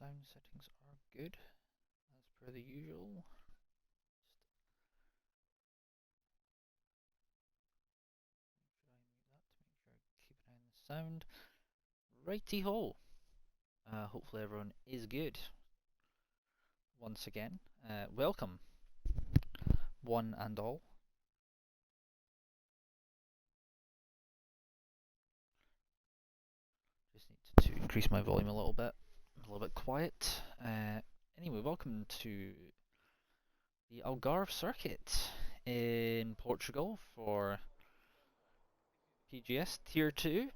sound settings are good, as per the usual. Keep an eye on the sound. Righty ho! Hopefully everyone is good. Once again, welcome, one and all. Just need to increase my volume a little bit quiet. Anyway, welcome to the Algarve circuit in Portugal for PGS Tier 2,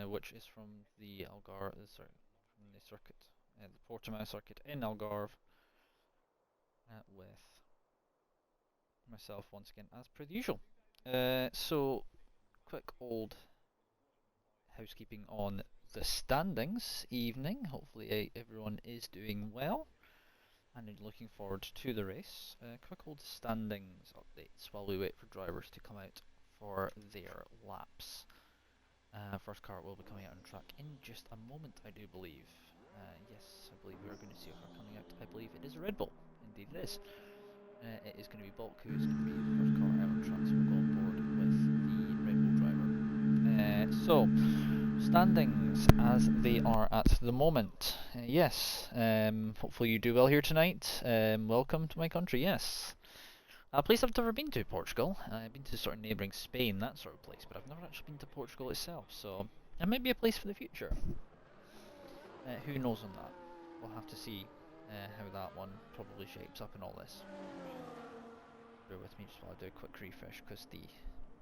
which is from the Algarve, from the circuit, the Portimao circuit in Algarve, with myself once again as per the usual. So, quick old housekeeping on the standings evening. Hopefully everyone is doing well and looking forward to the race. Quick old standings updates while we wait for drivers to come out for their laps. First car will be coming out on track in just a moment, I do believe. Yes, I believe we are going to see a car coming out. I believe it is a Red Bull. Indeed it is. It is going to be Bulk who is going to be the first car out on track, so we'll go on board with the Red Bull driver. So, standings as they are at the moment. Yes, hopefully you do well here tonight. Welcome to my country, yes. A place I've never been to, Portugal. I've been to sort of neighbouring Spain, that sort of place, but I've never actually been to Portugal itself, so it might be a place for the future. Who knows on that? We'll have to see how that one probably shapes up in all this. Bear with me just while I do a quick refresh, because the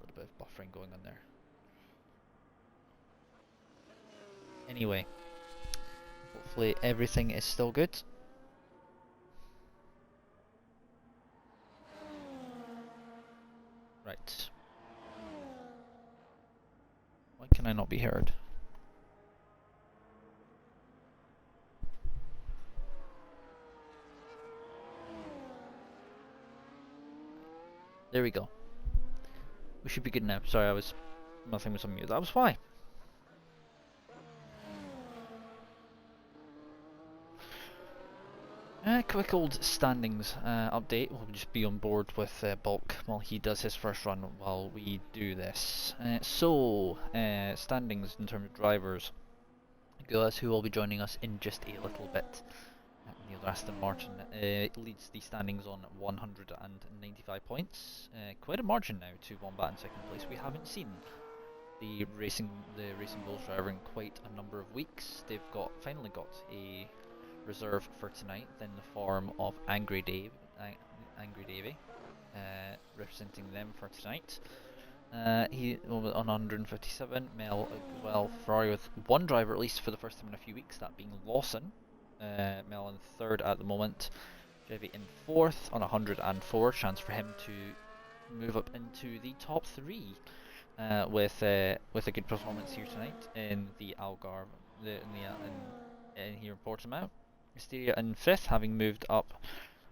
little bit of buffering going on there. Anyway, hopefully everything is still good. Right. Why can I not be heard? There we go. We should be good now. Sorry, nothing was on mute. That was why. Quick old standings update. We'll just be on board with Bulk while he does his first run while we do this. Standings in terms of drivers. Guys who will be joining us in just a little bit. Neil Aston Martin leads the standings on 195 points. Quite a margin now to Wombat in second place. We haven't seen the Racing Bulls driver in quite a number of weeks. They've finally got a reserve for tonight in the form of Angry Davey, representing them for tonight. He on 157. Mel as well. Ferrari with one driver at least for the first time in a few weeks, that being Lawson. Mel in third at the moment. Chevy in fourth on 104. Chance for him to move up into the top three with a good performance here tonight in the Algarve, in here in Portimao. Mysteria in fifth, having moved up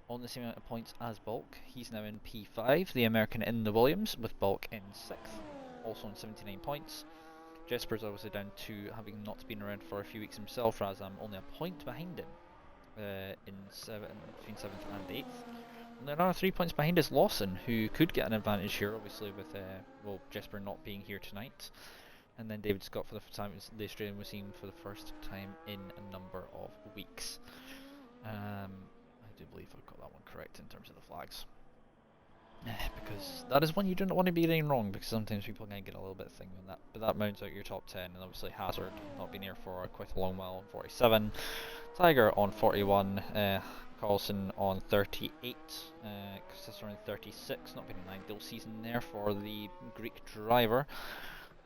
on the same amount of points as Bulk. He's now in P5. The American in the Williams with Bulk in sixth, also on 79 points. Jesper's obviously down to having not been around for a few weeks himself, as I'm only a point behind him between 7th and 8th. And there are 3 points behind is Lawson, who could get an advantage here, obviously, with Jesper not being here tonight. And then David Scott for the first time, the Australian was seen for the first time in a number of weeks. I do believe I've got that one correct in terms of the flags. Because that is one you do not want to be getting wrong, because sometimes people can get a little bit thing on that. But that mounts out your top 10, and obviously Hazard not been here for quite a long while on 47. Tiger on 41. Carlson on 38. Cristis on 36. Not been an ideal season there for the Greek driver.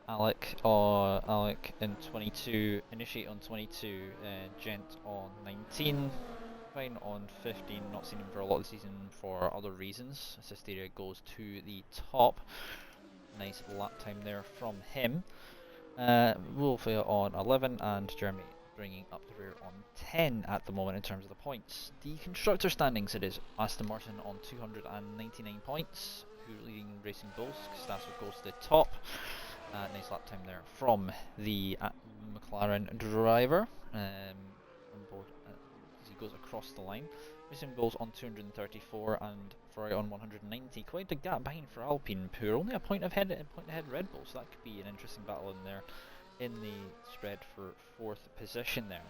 Alec in 22. Initiate on 22. Gent on 19. Fine on 15, not seen him for a lot of the season for other reasons. Assisteria goes to the top. Nice lap time there from him. Wolfia on 11 and Jeremy bringing up the rear on 10 at the moment in terms of the points. The constructor standings, it is Aston Martin on 299 points, who are leading Racing Bulls. Stasso goes to the top. Nice lap time there from the McLaren driver. On board goes across the line. Racing Bulls on 234 and Ferrari on 190. Quite a gap behind for Alpine, who are only a point ahead Red Bull, so that could be an interesting battle in there in the spread for 4th position there.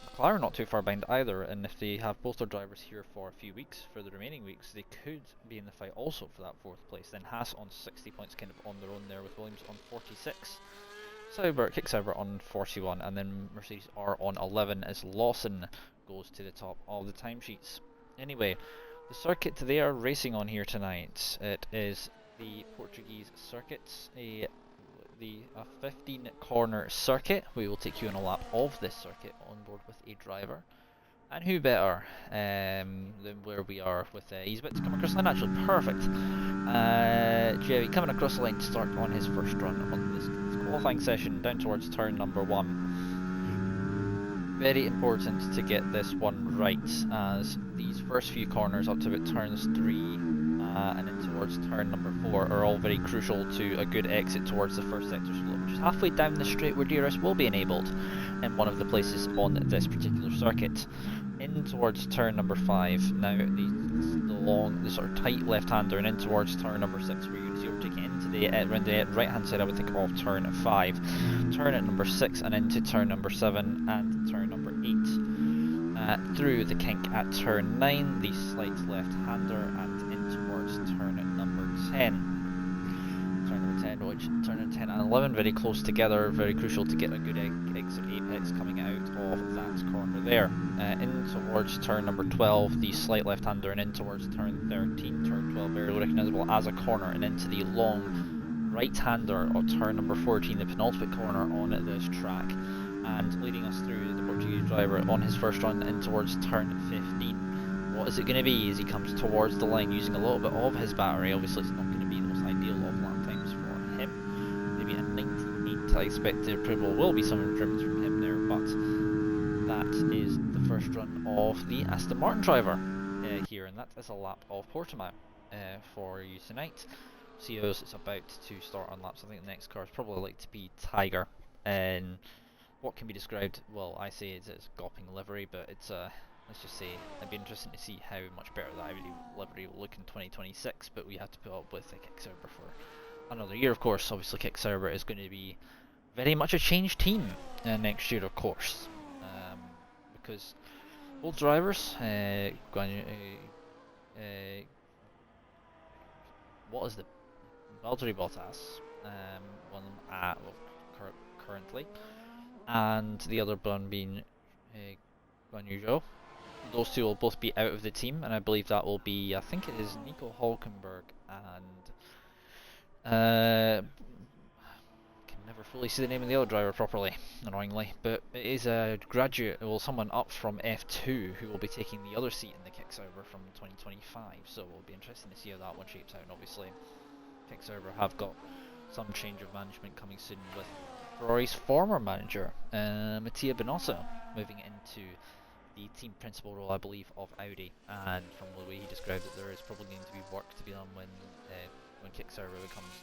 McLaren not too far behind either, and if they have both their drivers here for a few weeks, for the remaining weeks, they could be in the fight also for that 4th place. Then Haas on 60 points kind of on their own there, with Williams on 46. Kick Sauber on 41, and then Mercedes are on 11 as Lawson goes to the top of the timesheets. Anyway, the circuit they are racing on here tonight, it is the Portuguese circuit, a 15 corner circuit. We will take you on a lap of this circuit on board with a driver. And who better than where we are with he's about to come across the line actually. Perfect. Jerry coming across the line to start on his first run on this qualifying session down towards turn number 1. Very important to get this one right, as these first few corners up to about turns 3 and then towards turn number 4 are all very crucial to a good exit towards the first sector slope, which is halfway down the straight where DRS will be enabled in one of the places on this particular circuit. In towards turn number 5, now the sort of tight left-hander, and in towards turn number 6 where you can see we're taking into the right-hand side, I would think, of turn 5. Turn at number 6 and into turn number 7 and turn number 8. Through the kink at turn 9, the slight left-hander, and in towards turn number 10. Turn number 10, which turn 10 and 11 very close together, very crucial to get a good exit apex coming out of that corner there. In towards turn number 12, the slight left-hander, and in towards turn 13, turn 12 very recognisable as a corner, and into the long right-hander of turn number 14, the penultimate corner on this track. And leading us through the Portuguese driver on his first run in towards turn 15. What is it going to be as he comes towards the line using a little bit of his battery? Obviously it's not going to be the most ideal of lap times for him. Maybe a 98 I expect the approval will be some improvements from him there, but that is the first run of the Aston Martin driver here, and that is a lap of Portimao for you tonight. See as it's about to start on laps. I think the next car is probably like to be Tiger, and what can be described, well, I say it's a gawping livery, but it's let's just say it'd be interesting to see how much better that livery will look in 2026, but we have to put up with the Kick Sauber for another year, of course. Obviously Kick Sauber is going to be very much a changed team next year, of course, because both drivers, what is the Valtteri Bottas, one of them currently, and the other one being Guan Yu Zhou. Those two will both be out of the team, and I believe that will be, I think it is Nico Hülkenberg and can never fully see the name of the other driver properly, annoyingly, but it is a graduate, well, someone up from F2 who will be taking the other seat in the Kick Sauber from 2025, so it will be interesting to see how that one shapes out. And obviously Kick Sauber have got some change of management coming soon, with Ferrari's former manager, Mattia Binotto, moving into the team principal role, I believe, of Audi. And from the way he described it, there is probably going to be work to be done when Kick Sauber becomes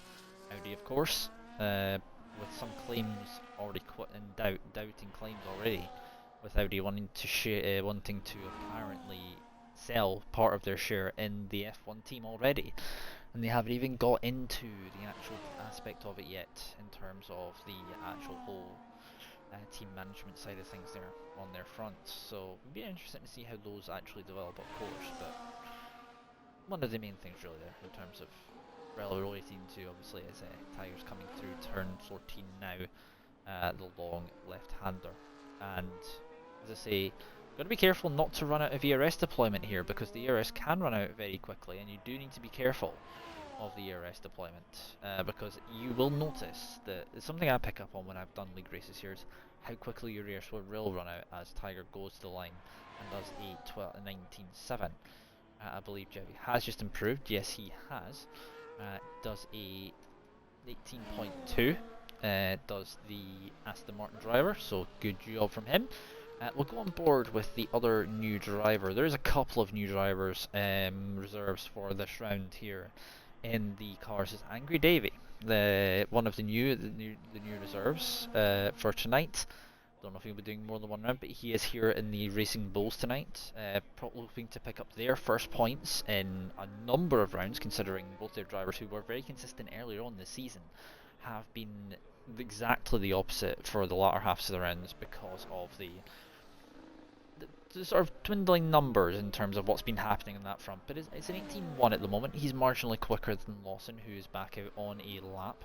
Audi, of course, with some claims already doubting claims already, with Audi wanting to apparently sell part of their share in the F1 team already. And they haven't even got into the actual aspect of it yet, in terms of the actual whole team management side of things there on their front. So it'll be interesting to see how those actually develop, of course. But one of the main things really there, in terms of relating to, obviously, is Tiger's coming through turn 14 now, the long left-hander. And as I say, got to be careful not to run out of ERS deployment here, because the ERS can run out very quickly, and you do need to be careful of the ERS deployment, because you will notice that it's something I pick up on when I've done league races here, is how quickly your ERS will run out as Tiger goes to the line and does a 19.7. I believe Jerry has just improved. Yes, he has. Does a 18.2. Does the Aston Martin driver, so good job from him. We'll go on board with the other new driver. There's a couple of new drivers reserves for this round here in the cars. Is Angry Davey, one of the new reserves for tonight. Don't know if he'll be doing more than one round, but he is here in the Racing Bulls tonight, hoping to pick up their first points in a number of rounds, considering both their drivers, who were very consistent earlier on this season, have been exactly the opposite for the latter halves of the rounds because of the sort of dwindling numbers in terms of what's been happening on that front. But it's an 18-1 at the moment. He's marginally quicker than Lawson, who is back out on a lap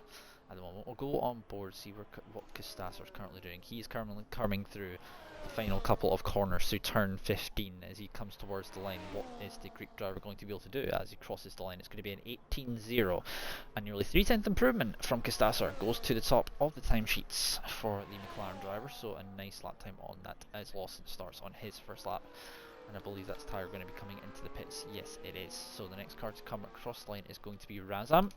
at the moment. We'll go on board, see what Castasser's currently doing. He's currently coming through the final couple of corners to turn 15 as he comes towards the line. What is the Greek driver going to be able to do as he crosses the line? It's going to be an 18-0. A nearly 3/10 improvement from Castasser goes to the top of the timesheets for the McLaren driver, so a nice lap time on that as Lawson starts on his first lap. And I believe that's tyre going to be coming into the pits. Yes, it is. So the next car to come across the line is going to be Razam,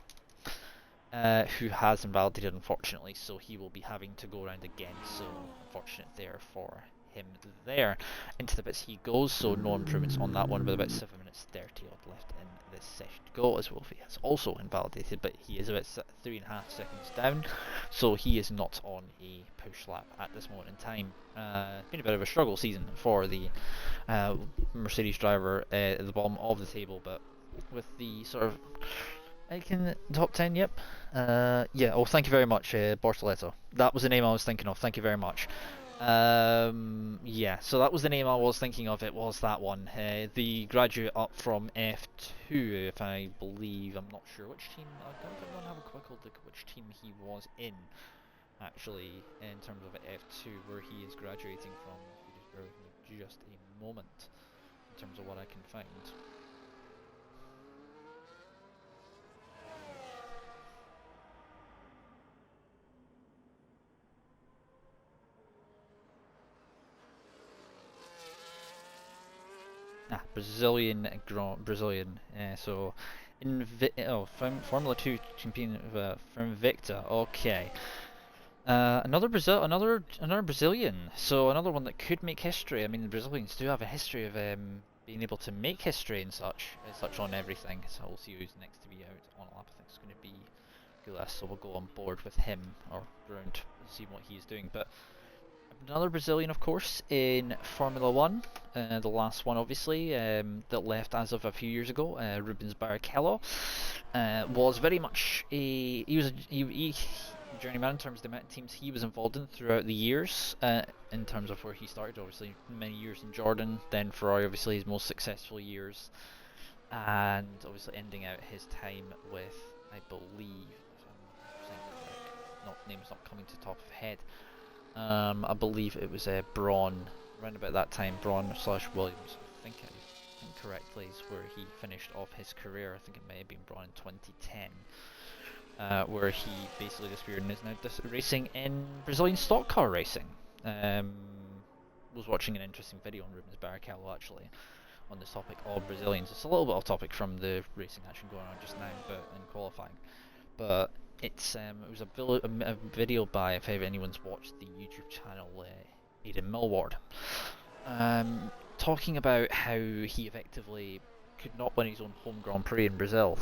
who has invalidated, unfortunately, so he will be having to go around again. So unfortunate there for him there. Into the pits he goes, so no improvements on that one, with about 7 minutes 30 odd left in this session to go, as Wolfie has also invalidated, but he is about 3.5 seconds down, so he is not on a push lap at this moment in time. Been a bit of a struggle season for the Mercedes driver at the bottom of the table, but with the sort of top 10, yep. Yeah, oh, thank you very much, Bortoletto. That was the name I was thinking of, thank you very much. Yeah, so that was the name I was thinking of, it was that one. The graduate up from F2, if I believe, I'm not sure which team, I don't have a quick look at which team he was in, actually, in terms of F2, where he is graduating from. Just bear with me just a moment, in terms of what I can find. Brazilian, so Formula 2 champion from Victor. Okay, another Brazilian. So another one that could make history. I mean, the Brazilians do have a history of being able to make history and such on everything. So we'll see who's next to be out on a lap. I think it's going to be Gulas, so we'll go on board with him or around, see what he's doing. But another Brazilian, of course, in Formula 1, the last one obviously, that left as of a few years ago, Rubens Barrichello, was very much he journeyman in terms of the amount of teams he was involved in throughout the years, in terms of where he started, obviously many years in Jordan, then Ferrari, obviously his most successful years, and obviously ending out his time with, I believe, if I'm name's not coming to top of head, I believe it was Braun, around about that time, Braun/Williams, I think correctly, is where he finished off his career. I think it may have been Braun in 2010, where he basically disappeared and is now racing in Brazilian stock car racing. Was watching an interesting video on Rubens Barrichello, actually, on this topic of Brazilians. It's a little bit off topic from the racing action going on just now, but in qualifying. But it was a video by, if anyone's watched the YouTube channel, Aidan Millward, talking about how he effectively could not win his own home Grand Prix in Brazil,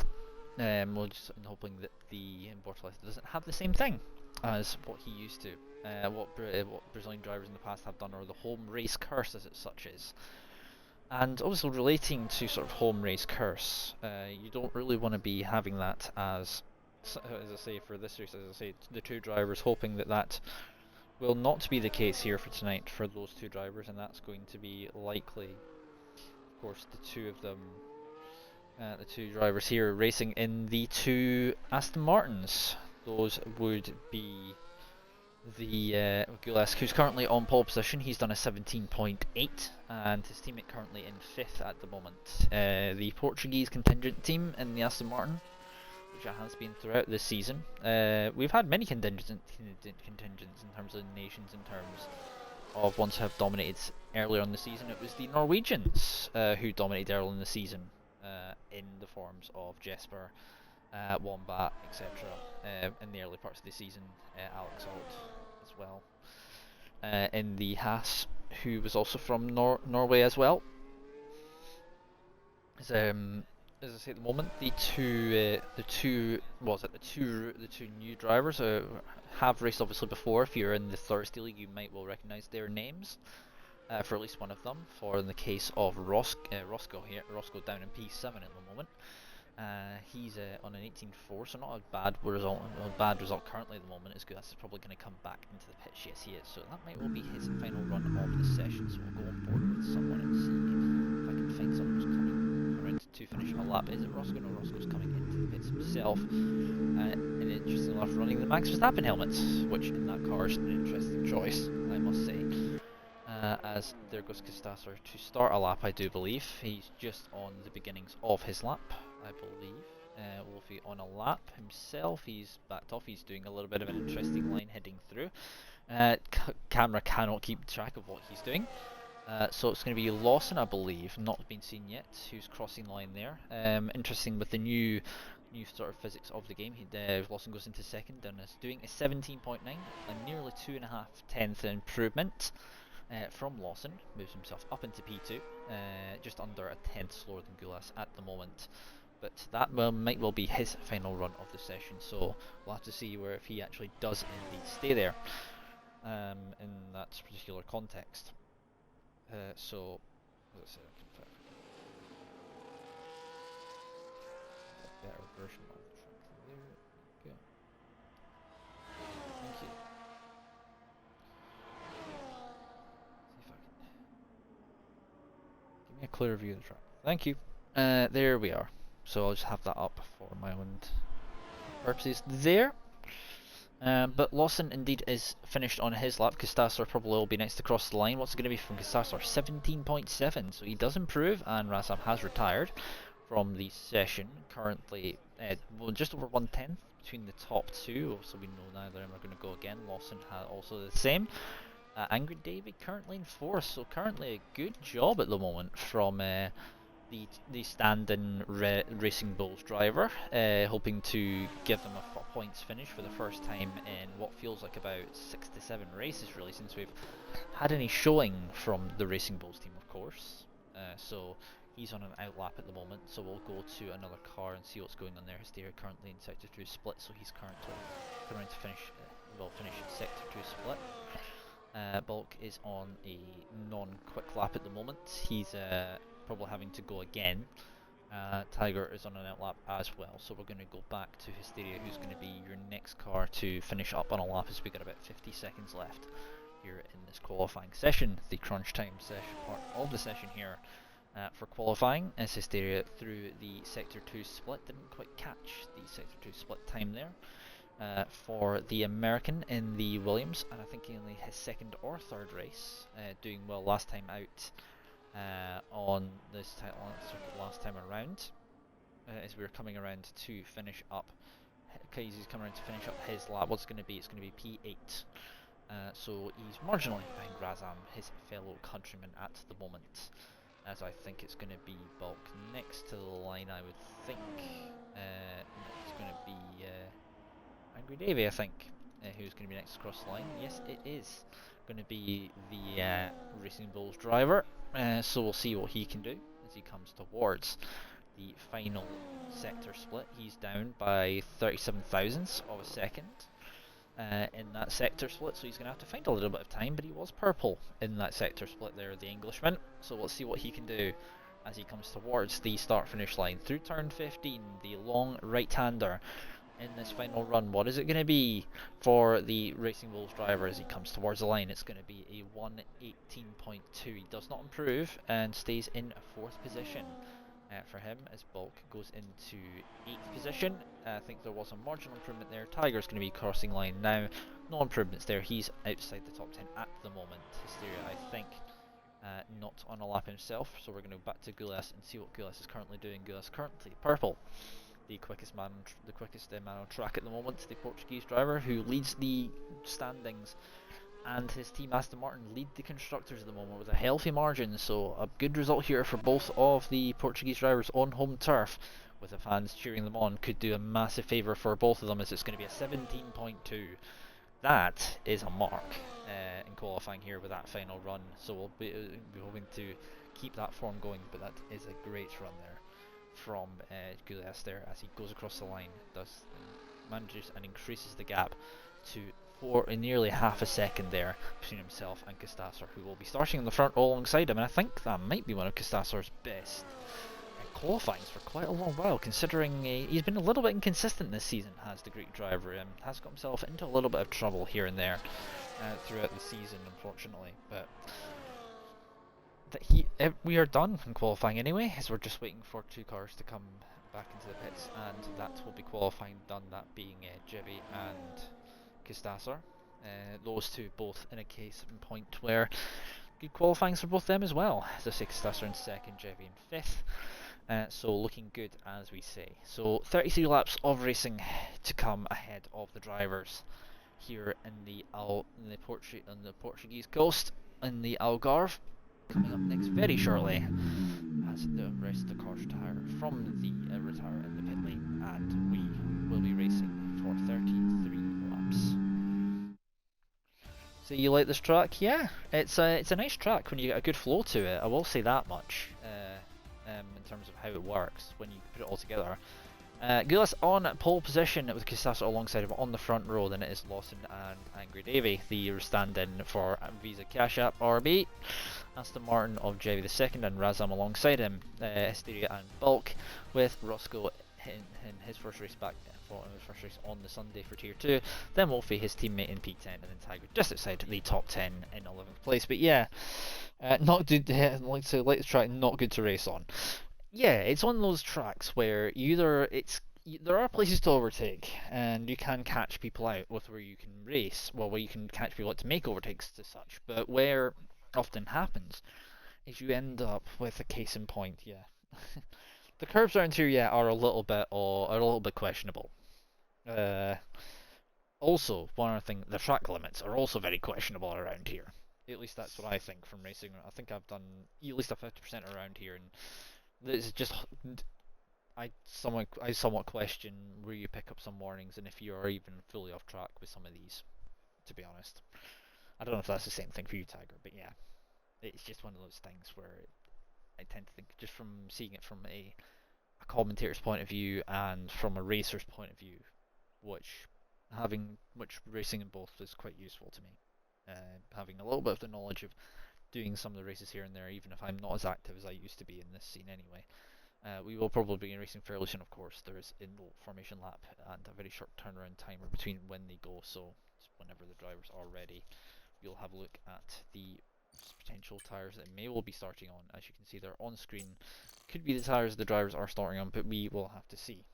just hoping that the Bortoleto doesn't have the same thing as what he used to, what Brazilian drivers in the past have done, or the home race curse as it such is. And also relating to sort of home race curse, you don't really want to be having that as I say, for this race, as I say, the two drivers, hoping that that will not be the case here for tonight for those two drivers, and that's going to be likely, of course, the two of them, the two drivers here racing in the two Aston Martins. Those would be the Gulesk, who's currently on pole position. He's done a 17.8, and his teammate currently in 5th at the moment. The Portuguese contingent team in the Aston Martin, which it has been throughout this season. We've had many contingents in terms of nations, in terms of ones who have dominated earlier in the season. It was the Norwegians who dominated early in the season, in the forms of Jesper, Wombat, etc. In the early parts of the season, Alex Holt as well. In the Haas, who was also from Norway as well. as I say at the moment, the two new drivers have raced obviously before. If you're in the Thursday League, you might well recognise their names for at least one of them. For in the case of Roscoe down in P7 at the moment. He's on an 18.4, so not a bad result. Currently at the moment. Is good. That's probably going to come back into the pitch. Yes, he is. So that might well be his final run of the session. So we'll go on board with someone and see if I can find someone who's coming around to finish a lap. Is it Roscoe? No, Roscoe's coming into the pits himself. And interesting enough, running the Max Verstappen helmets, which in that car is an interesting choice, I must say. As there goes Kistasser to start a lap, I do believe. He's just on the beginnings of his lap, I believe. Wolfie on a lap himself. He's backed off. He's doing a little bit of an interesting line heading through. Camera cannot keep track of what he's doing. So it's going to be Lawson, I believe, not been seen yet, who's crossing line there. Interesting with the new sort of physics of the game. Lawson goes into second and is doing a 17.9, a nearly 2.5 improvement. From Lawson, moves himself up into P2, just under a tenth slower than Gulas at the moment. But that might well be his final run of the session, so we'll have to see if he actually does indeed stay there in that particular context. So, as I said, I can put a better version of the track there. Okay. Thank you. Give me a clear view of the track. Thank you. There we are. So I'll just have that up for my own purposes there. But Lawson indeed is finished on his lap. Kistasser probably will be next to cross the line. What's it going to be from Kistasser? 17.7. So he does improve, and Razam has retired from the session. Currently, just over 1/10 between the top two. So we know neither of them are going to go again. Lawson had also the same. Angry David currently in fourth, so currently a good job at the moment from the stand-in Racing Bulls driver, hoping to give them a points finish for the first time in what feels like about 6 to 7 races really, since we've had any showing from the Racing Bulls team, of course. So he's on an outlap at the moment, so we'll go to another car and see what's going on there. Hysteria currently in sector 2 split, so he's currently coming to finish sector 2 split. Bulk is on a non-quick lap at the moment. He's probably having to go again. Tiger is on an outlap as well, so we're going to go back to Hysteria, who's going to be your next car to finish up on a lap, as we got about 50 seconds left here in this qualifying session, the crunch time session part of the session here. For qualifying, as Hysteria through the sector 2 split, didn't quite catch the sector 2 split time there. For the American in the Williams, and I think only his second or third race, doing well last time out on this title circuit last time around, as we were coming around to finish up. Kaiser's coming around to finish up his lap. What's going to be? It's going to be P8. So he's marginally behind Razam, his fellow countryman at the moment, as I think it's going to be Bulk next to the line, I would think. It's going to be Angry Davey, I think, who's going to be next across the line. Yes, it is going to be the Racing Bulls driver, so we'll see what he can do as he comes towards the final sector split. He's down by 37 thousandths of a second in that sector split, so he's going to have to find a little bit of time, but he was purple in that sector split there, the Englishman, so we'll see what he can do as he comes towards the start-finish line. Through turn 15, the long right-hander in this final run. What is it going to be for the Racing Bulls driver as he comes towards the line? It's going to be a 1:18.2. He does not improve and stays in 4th position for him as Bulk goes into 8th position. I think there was a marginal improvement there. Tiger's going to be crossing line now. No improvements there. He's outside the top 10 at the moment. Hysteria, I think, not on a lap himself. So we're going to go back to Gulas and see what Gulas is currently doing. Gulas currently purple. The quickest man on track at the moment, the Portuguese driver who leads the standings, and his team Aston Martin lead the constructors at the moment with a healthy margin. So a good result here for both of the Portuguese drivers on home turf, with the fans cheering them on. Could do a massive favour for both of them, as it's going to be a 17.2. That is a mark in qualifying here with that final run. So we'll be hoping to keep that form going, but that is a great run there from Goulas there as he goes across the line, manages and increases the gap to nearly half a second there between himself and Costasar, who will be starting in the front row alongside him, and I think that might be one of Costasar's best qualifying for quite a long while, considering he's been a little bit inconsistent this season, has the Greek driver, and has got himself into a little bit of trouble here and there throughout the season, unfortunately. But we are done in qualifying anyway, as we're just waiting for 2 cars to come back into the pits, and that will be qualifying done, that being Jevi and Costasar. Those two both in a case in point where good qualifying for both them as well. So Costasar in 2nd, Jevi in 5th. So looking good, as we say. So 33 laps of racing to come ahead of the drivers here in the Portuguese coast, in the Algarve. Coming up next very shortly, as the rest of the cars retire from the retire in the pit lane, and we will be racing for 33 laps. So you like this track? Yeah, it's a nice track when you get a good flow to it. I will say that much. In terms of how it works when you put it all together. Goulas on pole position with Costasar alongside him on the front row. Then it is Lawson and Angry Davey, the stand-in for Visa Cash App RB. Aston Martin of Jevi the 2nd and Razam alongside him. Hysteria and Bulk with Roscoe in his first race back for his first race on the Sunday for Tier 2. Then Wolfie, his teammate in P10, and then Tiger just outside the top 10 in 11th place. But yeah, not good. Like the track, not good to race on. Yeah, it's one of those tracks where there are places to overtake, and you can catch people out with where you can race, well, where you can catch people out to make overtakes to such. But where often happens is you end up with a case in point. Yeah, the curbs around here, are a little bit questionable. Also, one other thing, the track limits are also very questionable around here. At least that's what I think from racing. I think I've done at least a 50% around here, and this is just I somewhat question where you pick up some warnings and if you are even fully off track with some of these. To be honest, I don't know if that's the same thing for you, Tiger, but yeah, it's just one of those things where I tend to think, just from seeing it from a commentator's point of view and from a racer's point of view, which racing in both is quite useful to me. Having a little bit of the knowledge of doing some of the races here and there, even if I'm not as active as I used to be in this scene anyway. We will probably be racing fairly soon, of course. There is a formation lap and a very short turnaround timer between when they go, so whenever the drivers are ready, you'll have a look at the potential tyres that may well be starting on. As you can see, they're on screen. Could be the tyres the drivers are starting on, but we will have to see.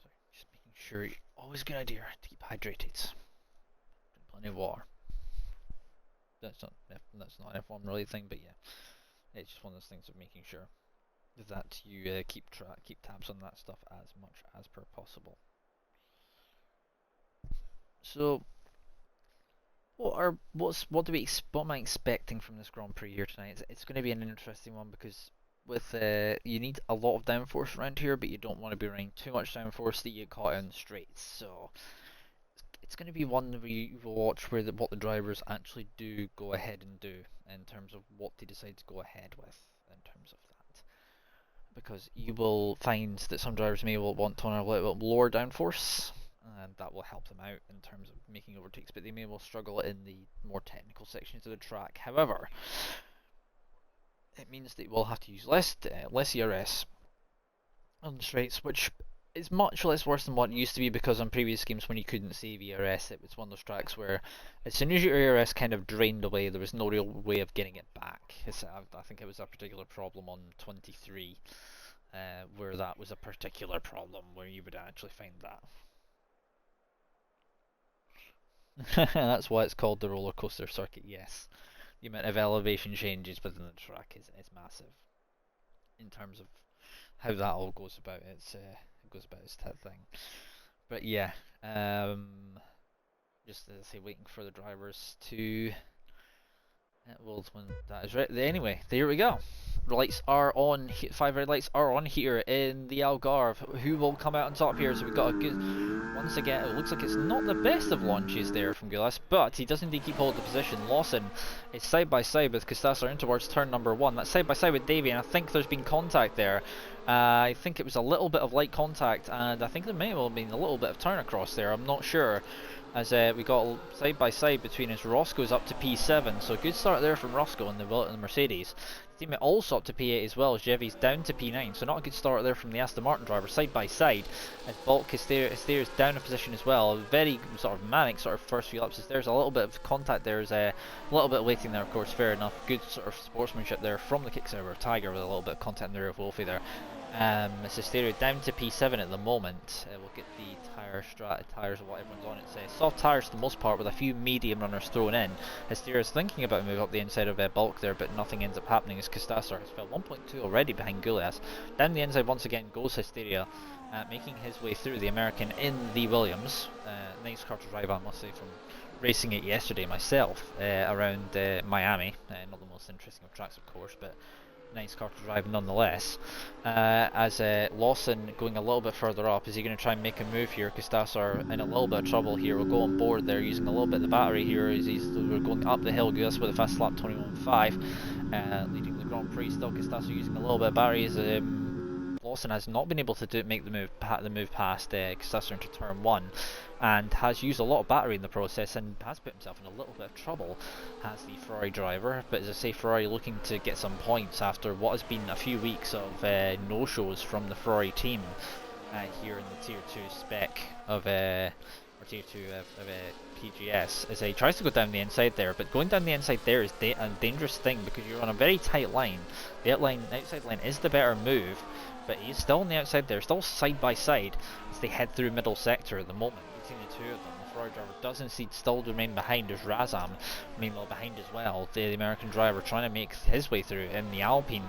So just making sure, always a good idea to keep hydrated. Drink plenty of water. That's not an F1 really thing, but yeah, it's just one of those things of making sure that you keep tabs on that stuff as much as per possible. So, what am I expecting from this Grand Prix here tonight? It's going to be an interesting one because with you need a lot of downforce around here, but you don't want to be running too much downforce that you get caught in the straights. So it's going to be one where you will watch what the drivers actually do go ahead and do in terms of what they decide to go ahead with in terms of that. Because you will find that some drivers may want to run a little bit lower downforce, and that will help them out in terms of making overtakes, but they may well struggle in the more technical sections of the track. However, it means that we'll have to use less ERS on the straights, which is much less worse than what it used to be, because on previous games when you couldn't save ERS, it was one of those tracks where as soon as your ERS kind of drained away, there was no real way of getting it back. I think it was a particular problem on 23, where that was a particular problem, where you would actually find that. That's why it's called the roller coaster circuit, yes. The amount of elevation changes within the track is massive in terms of how that all goes about. It goes about its thing. But yeah, just as I say, waiting for the drivers to. Well, when that is right. Anyway, there we go. lights are on. 5 red lights are on here in the Algarve. Who will come out on top here? So we've got a good. Once again, it looks like it's not the best of launches there from Gulas, but he does indeed keep hold of the position. Lawson is side by side with Costasser in towards turn number 1. That's side by side with Davey, and I think there's been contact there. I think it was a little bit of light contact, and I think there may well have been a little bit of turn across there. I'm not sure. As we got side by side between us. Roscoe's up to P7, so a good start there from Roscoe in the Mercedes. His teammate also up to P8 as well, as Jevy's down to P9, so not a good start there from the Aston Martin driver, side by side. As Bulk Hysteria is down a position as well. Very sort of manic sort of first few laps. There's a little bit of contact there, there's a little bit of waiting there, of course, fair enough. Good sort of sportsmanship there from the Kicksauber Tiger with a little bit of contact in the rear of Wolfie there. Hysteria down to P7 at the moment. We'll get the tyres of what everyone's on. It's soft tyres for the most part with a few medium runners thrown in. Hysteria's thinking about a move up the inside of Bulk there, but nothing ends up happening as Costasser has fell 1.2 already behind Gulias. Down the inside once again goes Hysteria, making his way through the American in the Williams. Nice car to drive, I must say, from racing it yesterday myself around Miami. Not the most interesting of tracks, of course, but nice car to drive nonetheless. As Lawson going a little bit further up, is he going to try and make a move here? Costasser in a little bit of trouble here. We'll go on board there using a little bit of the battery here. We're going up the hill. Gulas with a fast lap 21.5, leading the Grand Prix. Still Costasser using a little bit of battery as Lawson has not been able to make the move past Costasser into turn 1, and has used a lot of battery in the process and has put himself in a little bit of trouble as the Ferrari driver. But as I say, Ferrari looking to get some points after what has been a few weeks of no-shows from the Ferrari team here in the Tier 2 spec of Tier 2 of PGS, as he tries to go down the inside there, but going down the inside there is a dangerous thing because you're on a very tight line. The outside line is the better move, but he's still on the outside there, still side by side as they head through middle sector at the moment. Between the two of them, the Ferrari driver does indeed still remain behind as Razam meanwhile behind as well. The American driver trying to make his way through in the Alpine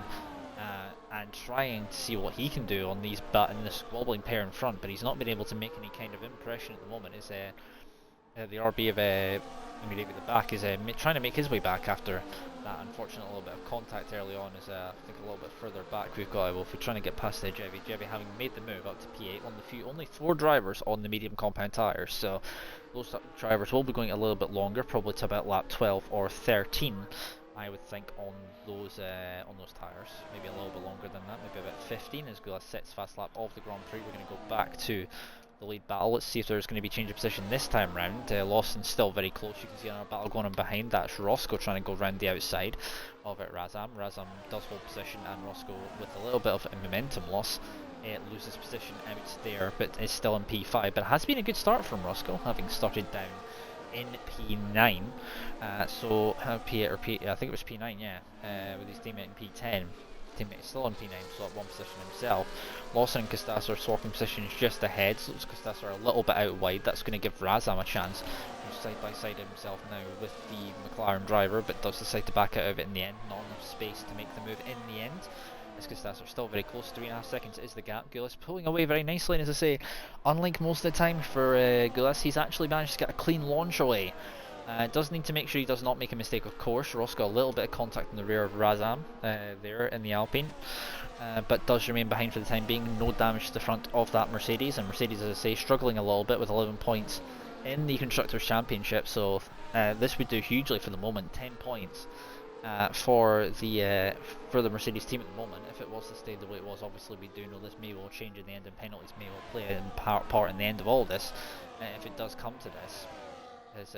and trying to see what he can do on these in this wobbling pair in front, but he's not been able to make any kind of impression at the moment. Is the RB of David at the back is trying to make his way back after that unfortunate little bit of contact early on. Is I think a little bit further back we've got Wolfie trying to get past Jevy having made the move up to P8 on only 4 drivers on the medium compound tyres, so those drivers will be going a little bit longer, probably to about lap 12 or 13 I would think on those tyres, maybe a little bit longer than that, maybe about 15 as Gulas sets fast lap of the Grand Prix. We're going to go back to the lead battle. Let's see if there's going to be change of position this time round. Lawson's still very close. You can see another battle going on behind. That's Roscoe trying to go round the outside of it. Razam does hold position, and Roscoe with a little bit of a momentum loss loses position out there, but is still in P5. But it has been a good start from Roscoe, having started down in P9. So P8 or P, I think it was P9, yeah, with his teammate in P10. Teammate is still in P9, so at one position himself. Lawson and Costasser swapping positions just ahead, so Costasser a little bit out wide. That's going to give Razam a chance. He's side by side himself now with the McLaren driver, but does decide to back out of it in the end. Not enough space to make the move in the end. As Costasser still very close, 3.5 seconds is the gap. Gulas pulling away very nicely, and as I say, unlike most of the time for Gulas, he's actually managed to get a clean launch away. Does need to make sure he does not make a mistake, of course. Roscoe a little bit of contact in the rear of Razam there in the Alpine, but does remain behind for the time being. No damage to the front of that Mercedes, and Mercedes, as I say, struggling a little bit with 11 points in the Constructors' Championship, so this would do hugely for the moment. 10 points for the Mercedes team at the moment. If it was to stay the way it was, obviously we do know this may well change in the end, and penalties may well play a part in the end of all this, if it does come to this. As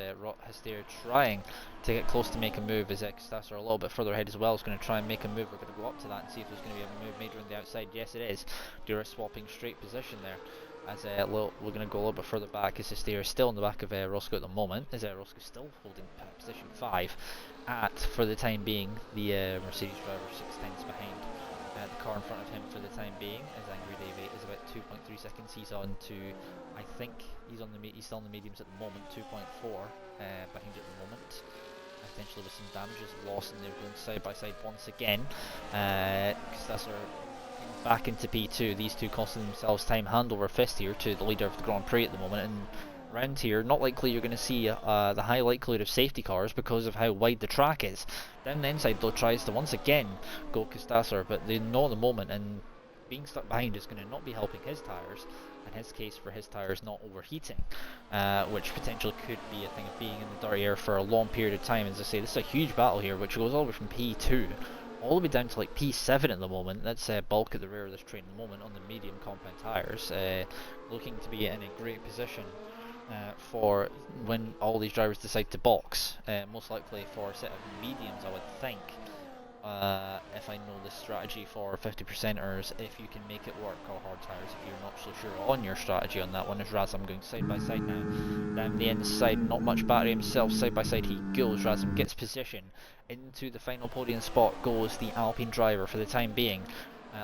Hysteria trying to get close to make a move, as Costasser a little bit further ahead as well is going to try and make a move. We're going to go up to that and see if there's going to be a move made around the outside. Yes, it is. Dura swapping straight position there. As we're going to go a little bit further back, as Hysteria is still in the back of Roscoe at the moment. As Roscoe still holding position 5 for the time being, the Mercedes driver 6 tenths behind the car in front of him for the time being, as Angry Dave is about 2.3 seconds. He's on to, I think he's still on the mediums at the moment, 2.4 behind at the moment. Potentially with some damages lost, and they're going side by side once again. Costasser back into P2. These two costing themselves time hand over fist here to the leader of the Grand Prix at the moment, and round here, not likely you're going to see the high likelihood of safety cars because of how wide the track is. Down the inside though tries to once again go Custasser, but they know at the moment, and being stuck behind is going to not be helping his tyres, in his case for his tyres not overheating, which potentially could be a thing of being in the dirty air for a long period of time. As I say, this is a huge battle here, which goes all the way from P2 all the way down to like P7 at the moment. That's bulk at the rear of this train at the moment on the medium compound tyres, looking to be in a great position for when all these drivers decide to box, most likely for a set of mediums I would think. If I know the strategy for 50%ers, if you can make it work, or hard tyres if you're not so sure on your strategy on that one. As Razam going side by side now, down the inside, not much battery himself, side by side he goes. Razam gets position, into the final podium spot goes the Alpine driver for the time being.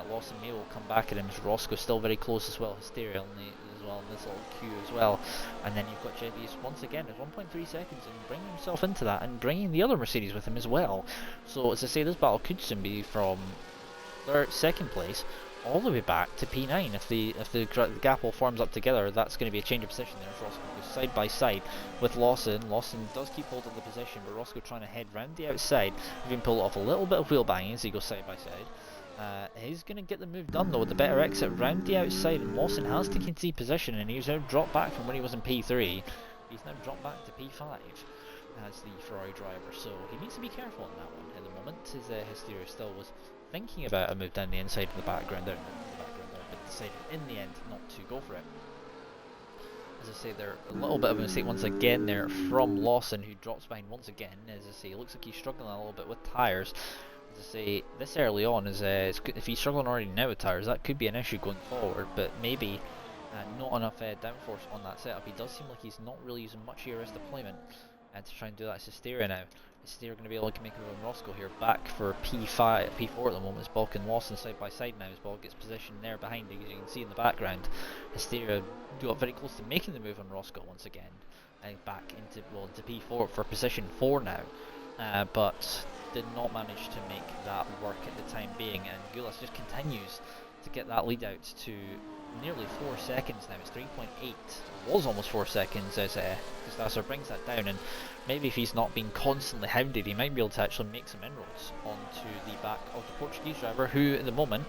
Lawson May will come back at him as Roscoe still very close as well, Hysteria only as well in this little queue as well. And then you've got Jevius once again at 1.3 seconds and bringing himself into that and bringing the other Mercedes with him as well. So as I say, this battle could soon be from second place all the way back to P9. If the gap all forms up together, that's going to be a change of position there. As Roscoe goes side by side with Lawson. Lawson does keep hold of the position, but Roscoe trying to head round the outside, even pull off a little bit of wheel banging as he goes side by side. He's going to get the move done though with the better exit round the outside, and Lawson has to concede position, and he's now dropped back from when he was in P3. He's now dropped back to P5 as the Ferrari driver, so he needs to be careful on that one at the moment. His Hysteria still was thinking about a move down the inside in the background there, but decided in the end not to go for it. As I say, there a little bit of a mistake once again there from Lawson, who drops behind once again. As I say, it looks like he's struggling a little bit with tyres. As I say, this early on is if he's struggling already now with tyres, that could be an issue going forward, but maybe not enough downforce on that setup. He does seem like he's not really using much ERS deployment to try and do that. It's Hysteria now. Hysteria going to be able to make a move on Roscoe here, back for P4 at the moment. It's Bulk and Lawson side by side now as Bulk gets positioned there behind, as you can see in the background. Hysteria got very close to making the move on Roscoe once again, and back into P4 for position 4 now, but did not manage to make that work at the time being, and Gulas just continues to get that lead out to nearly 4 seconds now. It's 3.8, was almost 4 seconds as Custasser brings that down, and maybe if he's not being constantly hounded, he might be able to actually make some inroads onto the back of the Portuguese driver, who at the moment,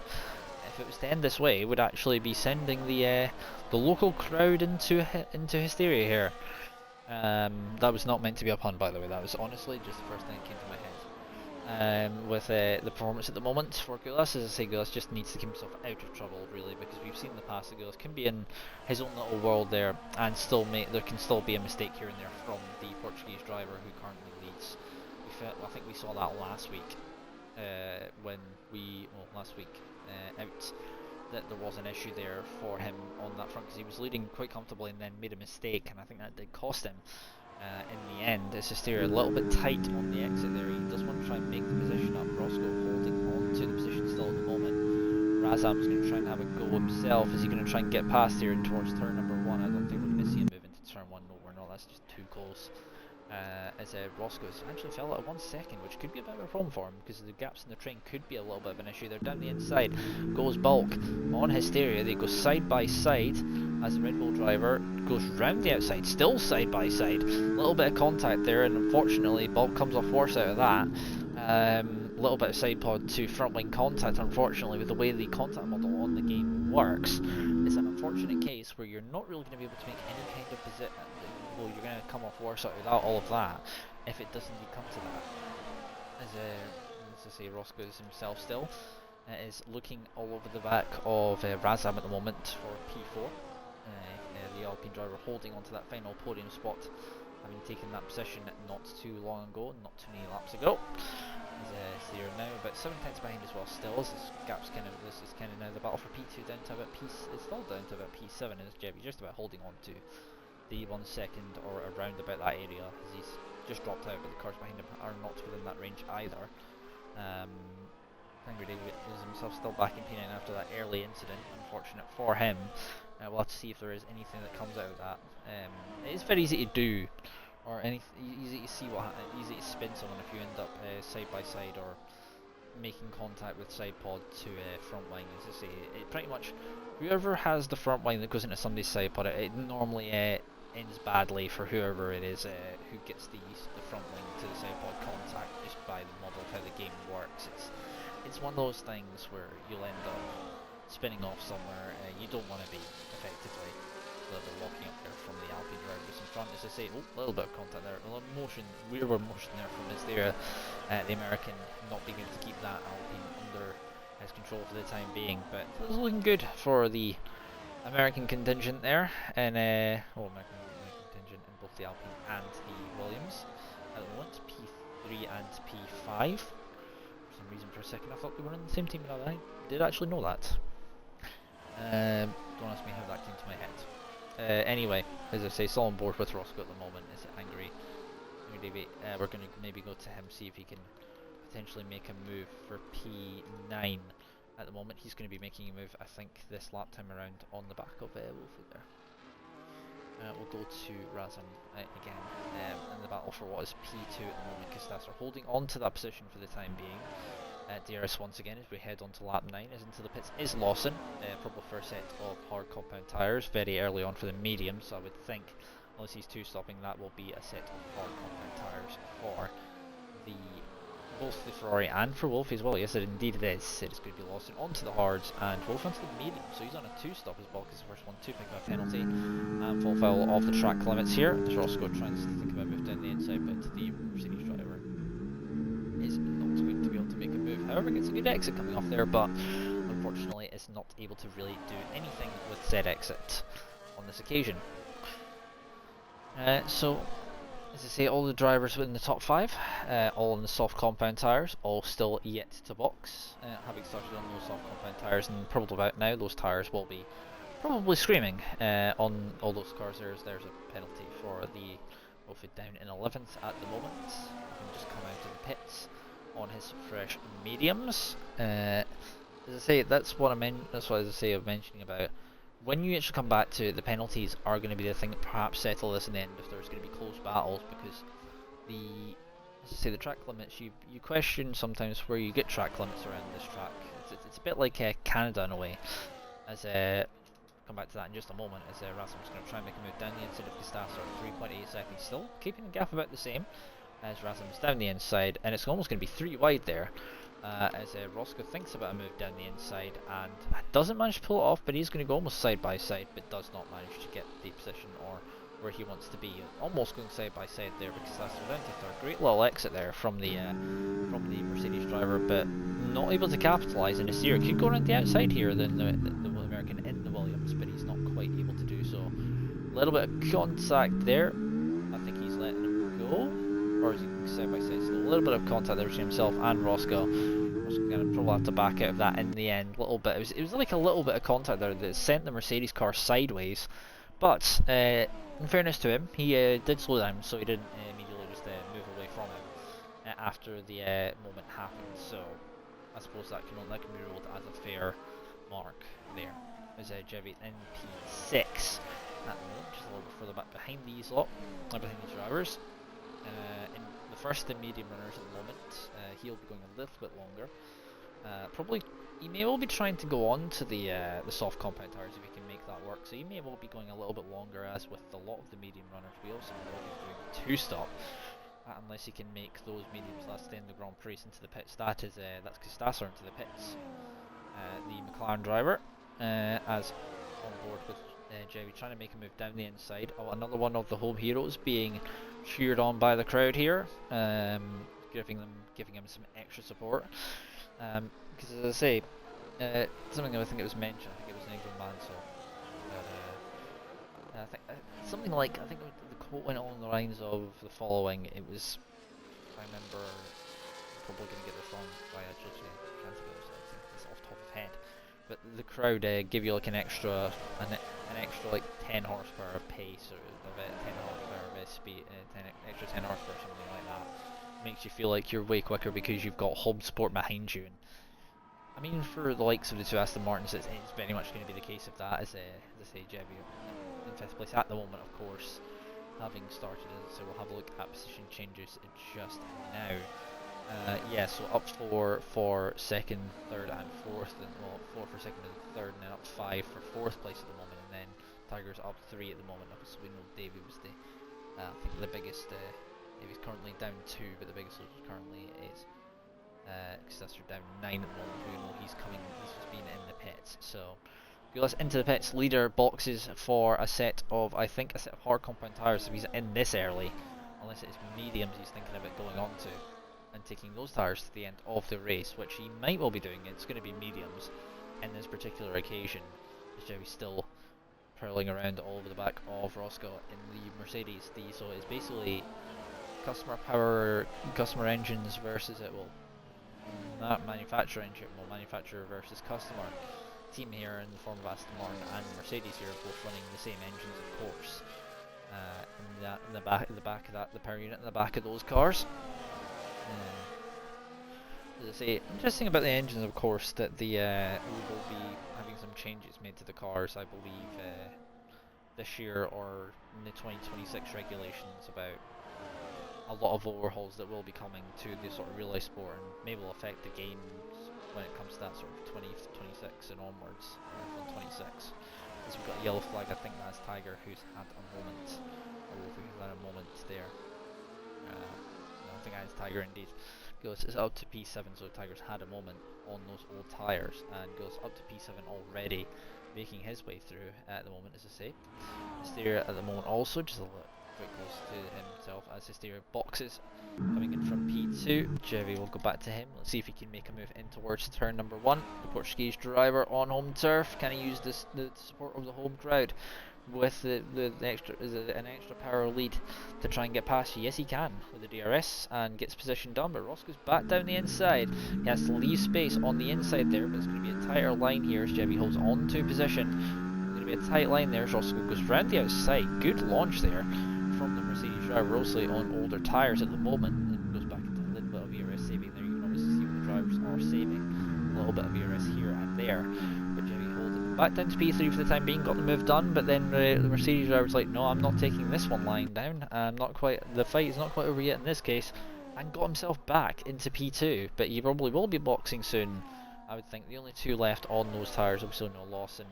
if it was to end this way, would actually be sending the local crowd into hysteria here. That was not meant to be a pun, by the way. That was honestly just the first thing that came to my head. With the performance at the moment for Gulas, as I say, Gulas just needs to keep himself out of trouble, really, because we've seen in the past that Gulas can be in his own little world there, and there can still be a mistake here and there from the Portuguese driver who currently leads. I think we saw that last week, out, that there was an issue there for him on that front, because he was leading quite comfortably and then made a mistake, and I think that did cost him. In the end, it's Hysteria a little bit tight on the exit there. He does want to try and make the position up. Roscoe holding on to the position still at the moment. Razam's going to try and have a go himself. Is he going to try and get past here and towards turn number 1? I don't think we're going to see him move into turn 1. No, we're not. That's just too close. As Roscoe's actually fell out of 1 second, which could be a bit of a problem for him, because the gaps in the train could be a little bit of an issue. They're down the inside. Goes Bulk on Hysteria. They go side by side as the Red Bull driver goes round the outside, still side by side. A little bit of contact there, and unfortunately Bulk comes off worse out of that. Little bit of side pod to front wing contact. Unfortunately, with the way the contact model on the game works, it's an unfortunate case where you're not really going to be able to make any kind of position. Well, you're going to come off worse out without all of that if it doesn't come to that. As I say, Roscoe is himself still is looking all over the back of Razam at the moment for P4. The Alpine driver holding onto that final podium spot, having taken that position not too long ago, not too many laps ago. They are now about 7 tenths behind as well. Still, this is kind of now the battle for P2 down to about it's still down to about P7, and it's Jebby just about holding on to the 1 second or around about that area, as he's just dropped out, but the cars behind him are not within that range either. Angry David is himself still back in P9 after that early incident. Unfortunate for him. We'll have to see if there is anything that comes out of that. It is very easy to do, or easy to see easy to spin someone if you end up side by side or making contact with side pod to front wing. As I say, it pretty much whoever has the front wing that goes into somebody's side pod, it normally ends badly for whoever it is who gets the front wing to the side pod contact just by the model of how the game works. It's one of those things where you'll end up spinning off somewhere you don't want to be, effectively. A little bit locking up there from the Alpine drivers in front. As I say, a little bit of contact there, a little motion, rearward motion there from the American not being able to keep that Alpine under his control for the time being. But it was looking good for the American contingent there, and American contingent in both the Alpine and the Williams. At the moment, P3 and P5. For some reason, for a second, I thought we were on the same team, but I did actually know that. Don't ask me how that came to my head. Anyway, as I say, still on board with Roscoe at the moment. Is angry. We're going to maybe go to him, see if he can potentially make a move for P9. At the moment, he's going to be making a move, I think, this lap time around on the back of Wolfie there. We'll go to Razum again in the battle for what is P2 at the moment, because Stats are holding on to that position for the time being. DRS once again as we head on to lap 9 is into the pits is Lawson, probably for a set of hard compound tyres very early on for the medium, so I would think unless he's two stopping that will be a set of hard compound tyres for both the Ferrari and for Wolfie as well. Yes, indeed it is. It is going to be Lawson onto the hards and Wolfie onto the medium, so he's on a 2-stop as well because the first one to pick up a penalty and full foul of the track limits here. As Roscoe trying to think about moving down the inside, but the Mercedes driver is not going to be able to make a move. However, gets a good exit coming off there, but unfortunately is not able to really do anything with said exit on this occasion. So, as I say, all the drivers within the top 5, all on the soft compound tyres, all still yet to box. Having started on those soft compound tyres, and probably about now, those tyres will be probably screaming on all those cars. There's a penalty for the Wolfie down in 11th at the moment. He can just come out of the pits on his fresh mediums. As I say, that's what as I say I'm mentioning about. When you actually come back to it, the penalties are going to be the thing that perhaps settle this in the end if there's going to be close battles, because as I say, the track limits, you question sometimes where you get track limits around this track. It's a bit like Canada in a way. As come back to that in just a moment, as Rasmus's going to try and make a move down the inside of Pistasso at 3.8 seconds still, keeping the gap about the same as Rasmus down the inside, and it's almost going to be 3 wide there. As Roscoe thinks about a move down the inside and doesn't manage to pull it off, but he's going to go almost side by side, but does not manage to get the position or where he wants to be. Almost going side by side there because that's down to third. Great little exit there from the Mercedes driver, but not able to capitalise in a steer. Could go around the outside here than the American in the Williams, but he's not quite able to do so. A little bit of contact there. I think he's letting him go. Or is he side by side still? A little bit of contact there between himself and Roscoe. Roscoe's going to probably have to back out of that in the end. Little bit. It was like a little bit of contact there that sent the Mercedes car sideways. But in fairness to him, he did slow down, so he didn't immediately just move away from him after the moment happened. So I suppose that can be ruled as a fair mark there. As Jevy in P6 at the moment, just a little bit further back behind these drivers. In the first and medium runners at the moment, he'll be going a little bit longer. Probably, he may well be trying to go on to the soft compound tires if he can make that work. So he may well be going a little bit longer, as with a lot of the medium runners. We also know he's doing 2-stop, unless he can make those mediums last in the Grand Prix into the pits. That's Castasser into the pits. The McLaren driver, as on board with Jerry trying to make a move down the inside. Oh, another one of the home heroes being cheered on by the crowd here, giving him some extra support. Because as I say, something that I think it was mentioned. I think it was Nigel Mansell. I think the quote went along the lines of the following. It was, if I remember, I'm probably going to get this wrong by actually translating this off the top of head. But the crowd give you like an extra like 10 horsepower of pace, or 10 horsepower of speed, extra 10 horsepower, something like that. Makes you feel like you're way quicker because you've got Hobbs Sport behind you. And I mean, for the likes of the two Aston Martins, it's very much going to be the case of that, as I say, Jevy in 5th place at the moment, of course, having started it. So we'll have a look at position changes just now. Yeah, so up 4 for 2nd, 3rd and 4th, and well, 4 for 2nd and 3rd, and then up 5 for 4th place at the moment, and then Tiger's up 3 at the moment. Obviously we know Davey was the, I think the biggest, Davey's currently down 2, but the biggest loser currently is Suster down 9 at the moment. We know he's just been in the pits. So goes into the pits. Leader boxes for a set of, I think, a set of hard compound tyres if he's in this early, unless it's mediums he's thinking about going on to and taking those tyres to the end of the race, which he might well be doing. It's going to be mediums in this particular occasion, as Jerry's still prowling around all over the back of Roscoe in the Mercedes. So it's basically customer power, customer engines versus not manufacturer engine, manufacturer versus customer team here in the form of Aston Martin and Mercedes here, both running the same engines, of course. In the back of that, the power unit in the back of those cars. As I say, interesting about the engines, of course, that we will be having some changes made to the cars, I believe, this year or in the 2026 regulations, about a lot of overhauls that will be coming to the sort of real life sport and may will affect the games when it comes to that sort of 2026 and onwards from 26. As we've got a yellow flag, I think that's Tiger who's had a moment, or who's had a moment there. No, I think that's Tiger indeed. Goes it's up to P7, so Tiger's had a moment on those old tyres and goes up to P7 already, making his way through at the moment, as I say. Hysteria at the moment also, just a little bit close to himself as Hysteria boxes coming in from P2. Jerry will go back to him. Let's see if he can make a move in towards turn number 1. The Portuguese driver on home turf. Can he use the support of the home crowd with an extra power lead to try and get past you? Yes, he can with the DRS and gets position done, but Roscoe's back down the inside. He has to leave space on the inside there, but it's going to be a tighter line here as Jebby holds on to position. It's going to be a tight line there as Roscoe goes round the outside. Good launch there from the Mercedes driver, obviously on older tyres at the moment, and goes back into a little bit of ERS saving there. You can obviously see what the drivers are saving, a little bit of ERS here and there, but Jimmy holds it back down to P3 for the time being, got the move done, but then the Mercedes driver's like, no, I'm not taking this one lying down, the fight is not quite over yet in this case, and got himself back into P2, but he probably will be boxing soon, I would think. The only two left on those tyres, obviously no Lawson,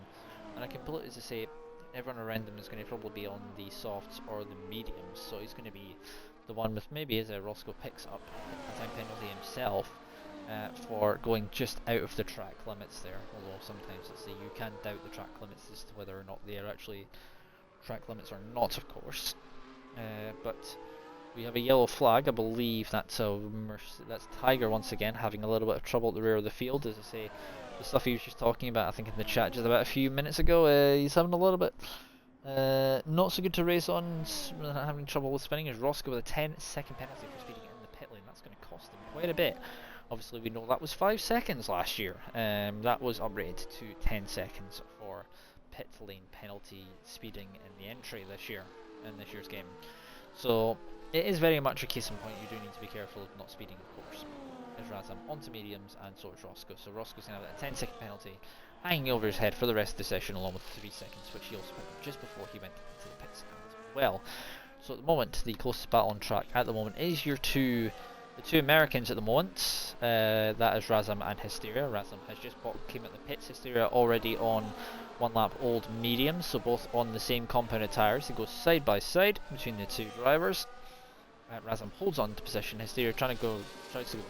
and I can put it as to say, everyone around him is going to probably be on the softs or the mediums, so he's going to be the one with, maybe as Roscoe picks up a time penalty himself for going just out of the track limits there, although sometimes you can doubt the track limits as to whether or not they are actually track limits or not, of course. But we have a yellow flag. I believe that's Tiger once again having a little bit of trouble at the rear of the field, as I say. The stuff he was just talking about, I think in the chat just about a few minutes ago, he's having a little bit not so good to race on, having trouble with spinning. Is Roscoe with a 10-second penalty for speeding in the pit lane. That's going to cost him quite a bit. Obviously we know that was 5 seconds last year. That was upgraded to 10 seconds for pit lane penalty speeding in the entry this year, in this year's game. So it is very much a case in point. You do need to be careful of not speeding, of course. There's Razam onto mediums, and so is Roscoe. So Roscoe's going to have a 10-second penalty hanging over his head for the rest of the session, along with 3 seconds, which he also put up just before he went into the pits as well. So at the moment, the closest battle on track at the moment is the two Americans at the moment. That is Razam and Hysteria. Razam has just came at the pits. Hysteria already on 1 lap old mediums, so both on the same compounded tyres. They go side by side between the two drivers. Razam holds on to position. Hysteria tries to go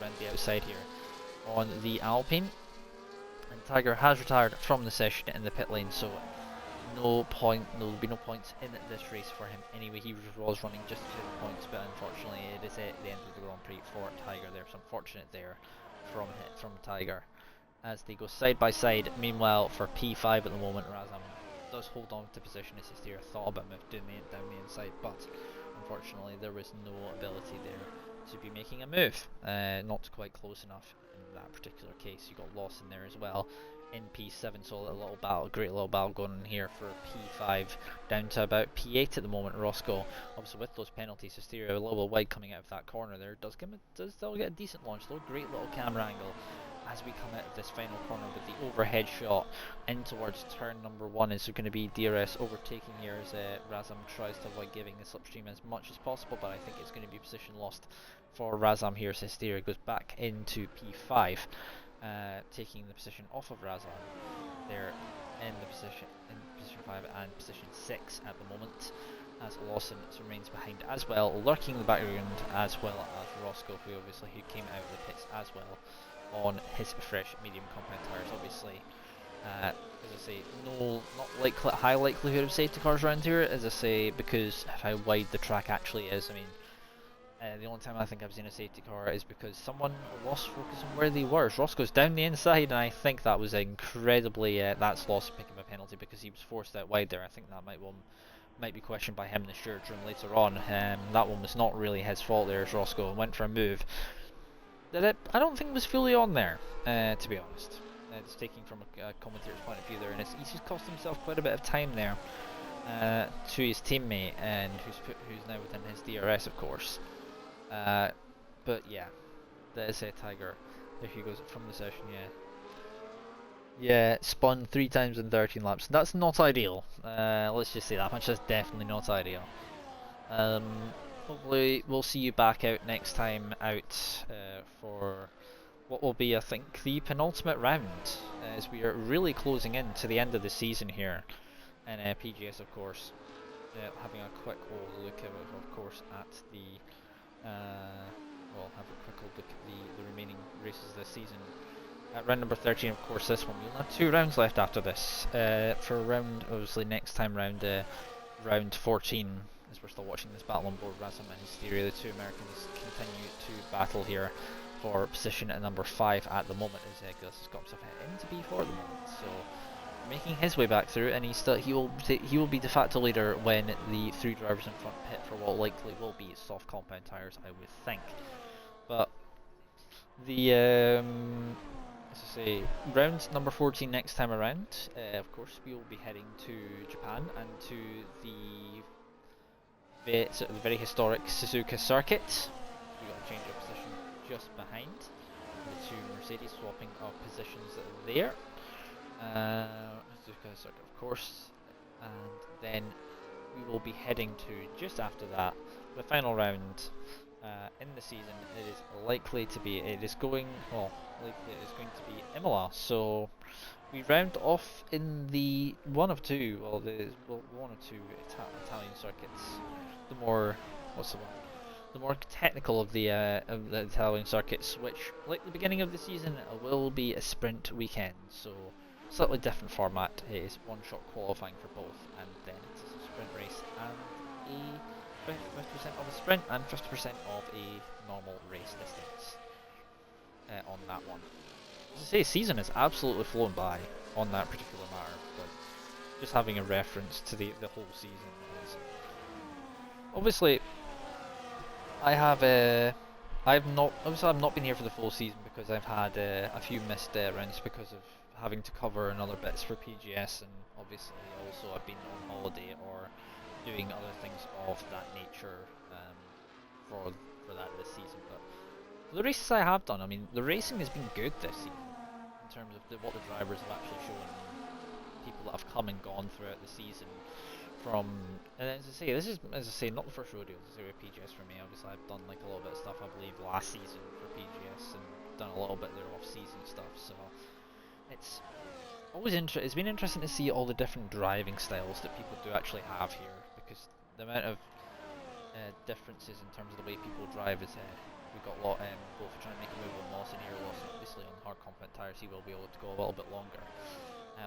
around the outside here on the Alpine. And Tiger has retired from the session in the pit lane, so there will be no points in this race for him anyway. He was running just to the points, but unfortunately it is at the end of the Grand Prix for Tiger there. So unfortunate there from Tiger as they go side by side. Meanwhile, for P5 at the moment, Razam does hold on to position as Hysteria thought about doing it down the inside, but unfortunately there was no ability there to be making a move. Not quite close enough in that particular case. You got Lawson there as well in P7, so a great little battle going on here for P5 down to about P8 at the moment. Roscoe, obviously with those penalties, Hysteria a little bit wide coming out of that corner there, does still get a decent launch though. Great little camera angle as we come out of this final corner with the overhead shot in towards turn number 1. Is going to be DRS overtaking here as Razam tries to avoid giving the slipstream as much as possible, but I think it's going to be position lost for Razam here as Hysteria goes back into P5. taking the position off of Razan. They're in position 5 and position 6 at the moment, as Lawson remains behind as well, lurking in the background, as well as Roscoe, who obviously came out of the pits as well on his fresh medium compound tyres. Obviously, as I say, not high likelihood of safety cars around here, as I say, because of how wide the track actually is. I mean, the only time I think I've seen a safety car is because someone lost focus on where they were. Roscoe's down the inside, and I think that was incredibly, that's lost picking up a penalty because he was forced out wide there. I think that might be questioned by him in the steerage room later on. That one was not really his fault there, as Roscoe went for a move that I don't think was fully on there, to be honest. It's taking from a commentator's point of view there, and he's just cost himself quite a bit of time there to his teammate, and who's now within his DRS, of course. But yeah, that is a Tiger. There he goes from the session, yeah. Yeah, spun 3 times in 13 laps. That's not ideal. Let's just say that much. That's definitely not ideal. Hopefully we'll see you back out next time out for what will be, I think, the penultimate round, as we are really closing in to the end of the season here. And PGS, of course, having a quick look at, of course, at the we'll have a quick look at the remaining races this season. At round number 13, of course, this one, we'll have 2 rounds left after this. For round, obviously, next time round, round 14, as we're still watching this battle on board, Razam and Hysteria, the 2 Americans continue to battle here for position at number 5 at the moment, as Gillis has got himself into B4 at the moment. So, making his way back through, and he will be de facto leader when the 3 drivers in front pit for what likely will be soft compound tyres, I would think. But the as I say, round number 14 next time around, of course we will be heading to Japan and to the very historic Suzuka circuit. We got a change of position just behind the 2 Mercedes, swapping our positions there. Suzuka circuit, of course, and then we will be heading to, just after that, the final round in the season. It is likely to be, it is going to be Imola. So we round off in the one of two Italian circuits. The more, the more technical of the Italian circuits, which, like the beginning of the season, will be a sprint weekend. So slightly different format. It is one-shot qualifying for both, and then it's a sprint race and a 50% of a sprint and 50% of a normal race distance on that one. As I say, season has absolutely flown by on that particular matter, but just having a reference to the whole season is obviously I've not been here for the full season because I've had a few missed rounds because of having to cover in other bits for PGS, and obviously also I've been on holiday or doing other things of that nature for that this season. But for the races I have done, I mean, the racing has been good this season in terms of what the drivers have actually shown, people that have come and gone throughout the season. And as I say, not the first rodeo with PGS for me. Obviously, I've done like a little bit of stuff, I believe, last season for PGS, and done a little bit of their off-season stuff. So it's always it's been interesting to see all the different driving styles that people do actually have here, because the amount of differences in terms of the way people drive is we've got a lot. Both trying to make a move on Lawson here. Lawson obviously on hard compound tyres, he will be able to go a little bit longer.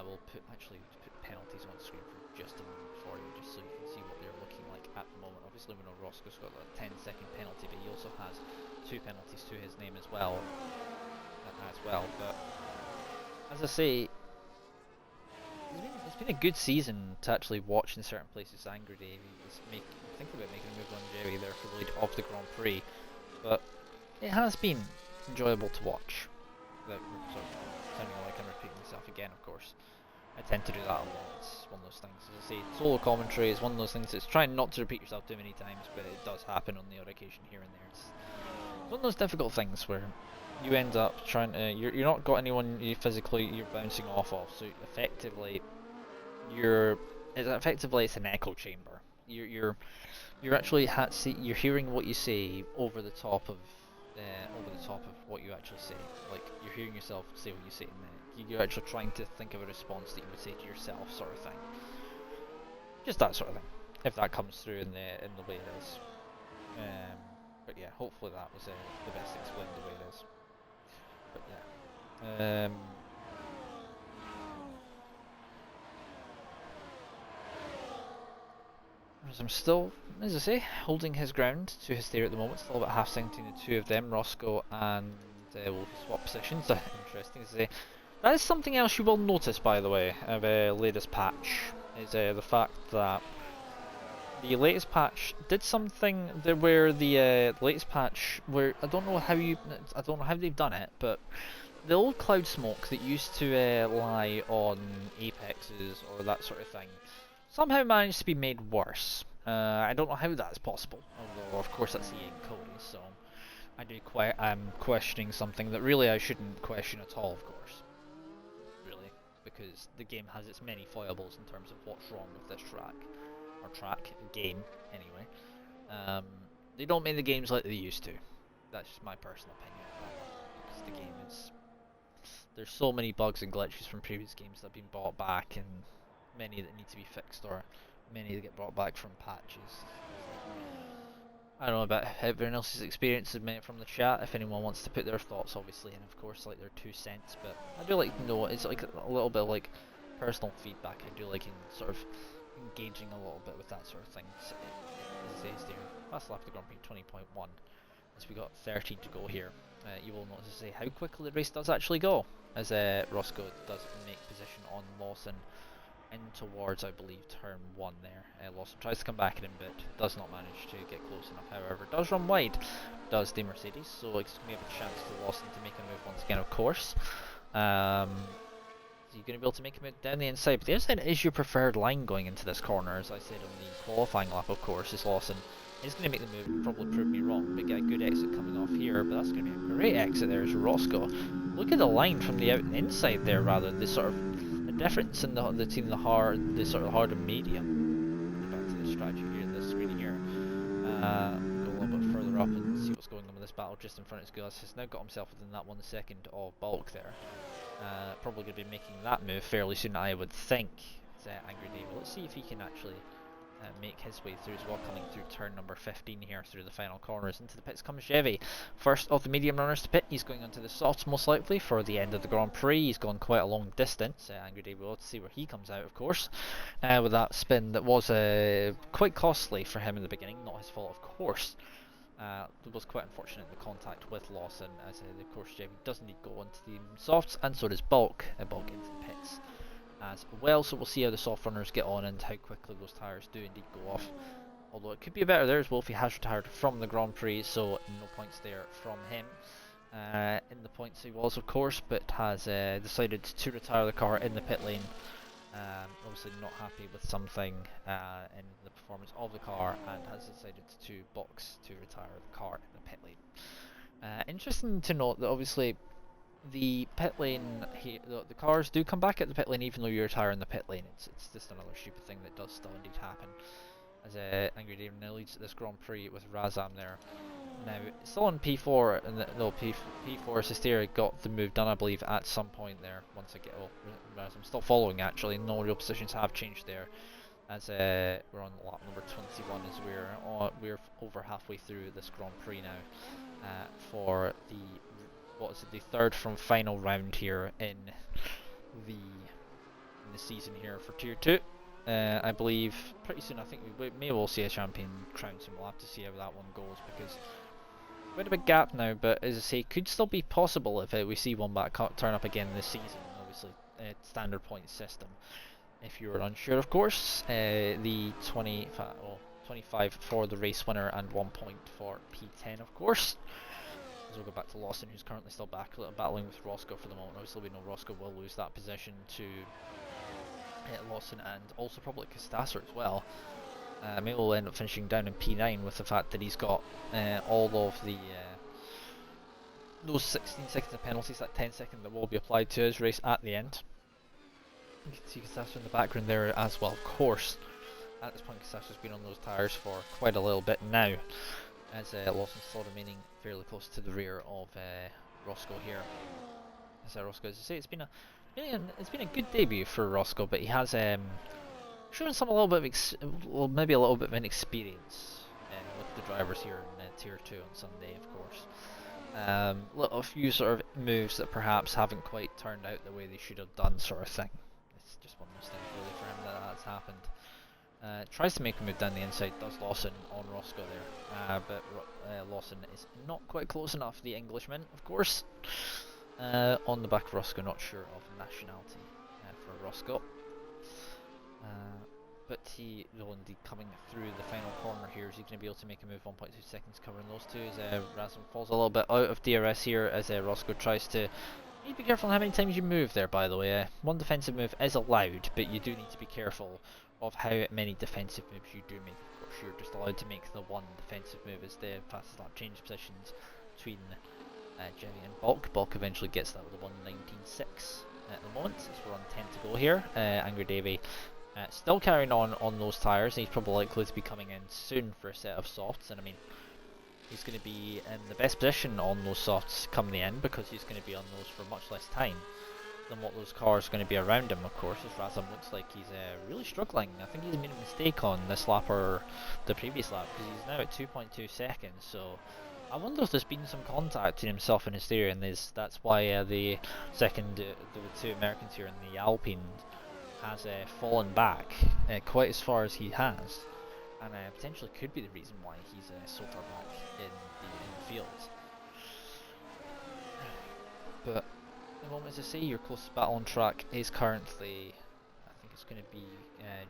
We'll put penalties on screen for just a moment for you, just so you can see what they're looking like at the moment. Obviously we know Roscoe's got a 10-second penalty, but he also has 2 penalties to his name as well. But as I say, it's been a good season to actually watch in certain places. Angry Davey is thinking about making a move on Jerry there for the lead of the Grand Prix, but it has been enjoyable to watch. Sounding like I'm repeating myself again, of course. I tend to do that a lot. It's one of those things. As I say, solo commentary is one of those things that's trying not to repeat yourself too many times, but it does happen on the odd occasion here and there. It's one of those difficult things where you end up trying to, you're not got anyone you're bouncing off of, so effectively it's an echo chamber. You're actually you're hearing what you say over the top of over the top of what you actually say. Like, you're hearing yourself say what you say, and you're actually trying to think of a response that you would say to yourself, sort of thing. Just that sort of thing, if that comes through in the way it is. But yeah, hopefully that was the best explained the way it is. But yeah. As I'm still, as I say, holding his ground to his theory at the moment. Still about half second between the two of them, Roscoe and Wolf swap positions. Interesting to say. That is something else you will notice, by the way, of latest patch, is the fact that the latest patch did something there where the latest patch, where I don't know how they've done it, but the old cloud smoke that used to lie on apexes or that sort of thing somehow managed to be made worse. I don't know how that's possible, although of course that's EA coding, so I'm questioning something that really I shouldn't question at all, of course. Really, because the game has its many foibles in terms of what's wrong with this game, anyway. They don't make the games like they used to. That's just my personal opinion on that one, because the game is... There's so many bugs and glitches from previous games that have been brought back, and many that need to be fixed, or many that get brought back from patches. I don't know about everyone else's experiences from the chat, if anyone wants to put their thoughts, obviously, and of course, like, their 2 cents, but I do like to know, it's like a little bit of, like, personal feedback. I do like in sort of engaging a little bit with that sort of thing. So, as it says there, fast lap of the Grand Prix 20.1, as we got 13 to go here. You will notice to say how quickly the race does actually go, as Roscoe does make position on Lawson in towards, I believe, turn 1 there. Lawson tries to come back in a bit, does not manage to get close enough, however, does run wide, does the Mercedes, so it's going to have a chance for Lawson to make a move once again, of course. So you're going to be able to make a move down the inside, but the outside is your preferred line going into this corner, as I said on the qualifying lap, of course, is Lawson. He's going to make the move, probably prove me wrong, but get a good exit coming off here, but that's going to be a great exit there as Roscoe. Look at the line from the inside there, rather, the sort of the difference in between the sort of hard and medium. Back to the strategy here, this screen here. Go a little bit further up and see what's going on with this battle just in front of his glass. He's now got himself within that 1 second of bulk there. Probably going to be making that move fairly soon, I would think. It's Angry Dave. Let's see if he can actually make his way through as well, coming through turn number 15 here through the final corners. Into the pits comes Chevy. First of the medium runners to pit. He's going onto the softs most likely for the end of the Grand Prix. He's gone quite a long distance. Angry Dave will have to see where he comes out, of course, with that spin that was quite costly for him in the beginning. Not his fault, of course. It was quite unfortunate, the contact with Lawson, as of course Chevy does indeed go onto the softs, and so does Bulk. Bulk into the pits as well, so we'll see how the soft runners get on and how quickly those tyres do indeed go off. Although it could be better there as well if he has retired from the Grand Prix, so no points there from him. In the points he was, of course, but has decided to retire the car in the pit lane. Obviously not happy with something in the performance of the car, and has decided to box to retire the car in the pit lane. Interesting to note that obviously the pit lane, the cars do come back at the pit lane even though you retire in the pit lane. It's just another stupid thing that does still indeed happen. As Angry Dave now leads this Grand Prix with Razam there. Now, still on P4, and P4 Sisteri got the move done, I believe, at some point there. Once I get, Razam still following actually. No real positions have changed there. As we're on lap number 21, as we're over halfway through this Grand Prix now, for the third from final round here in the season here for Tier 2. I believe pretty soon, I think we may well see a champion crowned soon. We'll have to see how that one goes, because quite a big gap now, but as I say, could still be possible if we see one back turn up again this season. Obviously, standard point system. If you were unsure, of course, the 25 for the race winner and 1 point for P10, of course. As we'll go back to Lawson, who's currently still battling with Roscoe for the moment. Obviously, we know Roscoe will lose that position to Lawson, and also probably Castasser as well. Maybe we'll end up finishing down in P9 with the fact that he's got all of the those 16 seconds of penalties, that 10 second that will be applied to his race at the end. You can see Castasser in the background there as well, of course. At this point, Castasser's been on those tyres for quite a little bit now. as Lawson still remaining fairly close to the rear of Roscoe here. As Roscoe, as I say, it's been a good debut for Roscoe, but he has shown some a little bit of maybe a little bit of inexperience with the drivers here in Tier 2 on Sunday, of course. A few sort of moves that perhaps haven't quite turned out the way they should have done, sort of thing. It's just one of those things really for him that's happened. Tries to make a move down the inside, does Lawson on Roscoe there, but Lawson is not quite close enough, the Englishman, of course. On the back of Roscoe, not sure of nationality for Roscoe. But he will indeed coming through the final corner here. Is he going to be able to make a move? 1.2 seconds covering those two as Razum falls a little bit out of DRS here as Roscoe tries to... You need to be careful on how many times you move there, by the way. One defensive move is allowed, but you do need to be careful of how many defensive moves you do make. Of course, you're just allowed to make the one defensive move as the fastest lap change positions between Jerry and Bulk. Bulk eventually gets that with a 1:19.6 at the moment, since we're on 10 to go here. Angry Davey still carrying on those tyres. He's probably likely to be coming in soon for a set of softs, and I mean, he's going to be in the best position on those softs come the end, because he's going to be on those for much less time than what those cars are going to be around him, of course, as Razum looks like he's really struggling. I think he's made a mistake on this lap or the previous lap, because he's now at 2.2 seconds, so I wonder if there's been some contact between himself and his steering, and that's why the two Americans here in the Alpine has fallen back quite as far as he has, and potentially could be the reason why he's so far back in the field. But at the moment, as I say, your closest battle on track is currently, I think it's going to be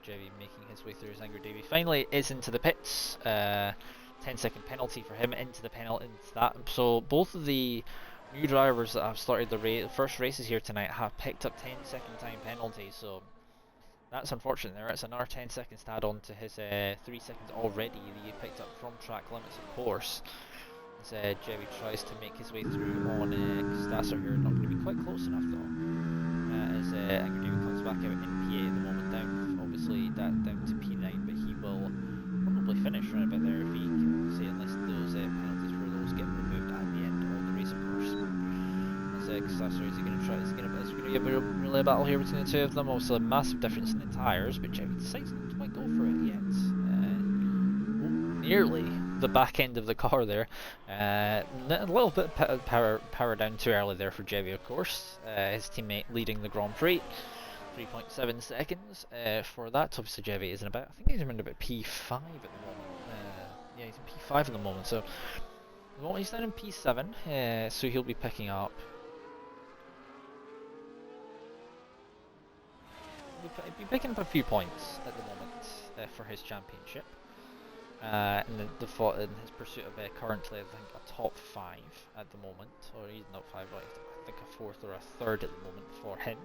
Jerry making his way through as Angry Davey finally is into the pits. 10-second penalty for him into that. So both of the new drivers that have started the first races here tonight have picked up 10-second time penalties, so that's unfortunate there. It's another 10 seconds to add on to his 3 seconds already that he picked up from track limits, of course. As Jerry tries to make his way through on Stasser here, not going to be quite close enough though. As Angry David comes back out in P8 at the moment, obviously down to P9, but he will probably finish right about there if he can say, unless those penalties for those get removed at the end of the race, of course. Stasser, is he going to try? Is he going to be a relay battle here between the two of them? Also, a massive difference in the tyres, but Jerry decides not to quite go for it yet. Nearly the back end of the car there. A little bit power down too early there for Jerry, of course. His teammate leading the Grand Prix. 3.7 seconds for that. Obviously, Jerry is in about, I think he's around about P5 at the moment. Yeah, he's in P5 at the moment. So, he's down in P7, so he'll be picking up. He'll be picking up a few points at the moment for his championship. In his pursuit of currently, I think, a top 5 at the moment, or he's not 5, right? I think a 4th or a 3rd at the moment for him.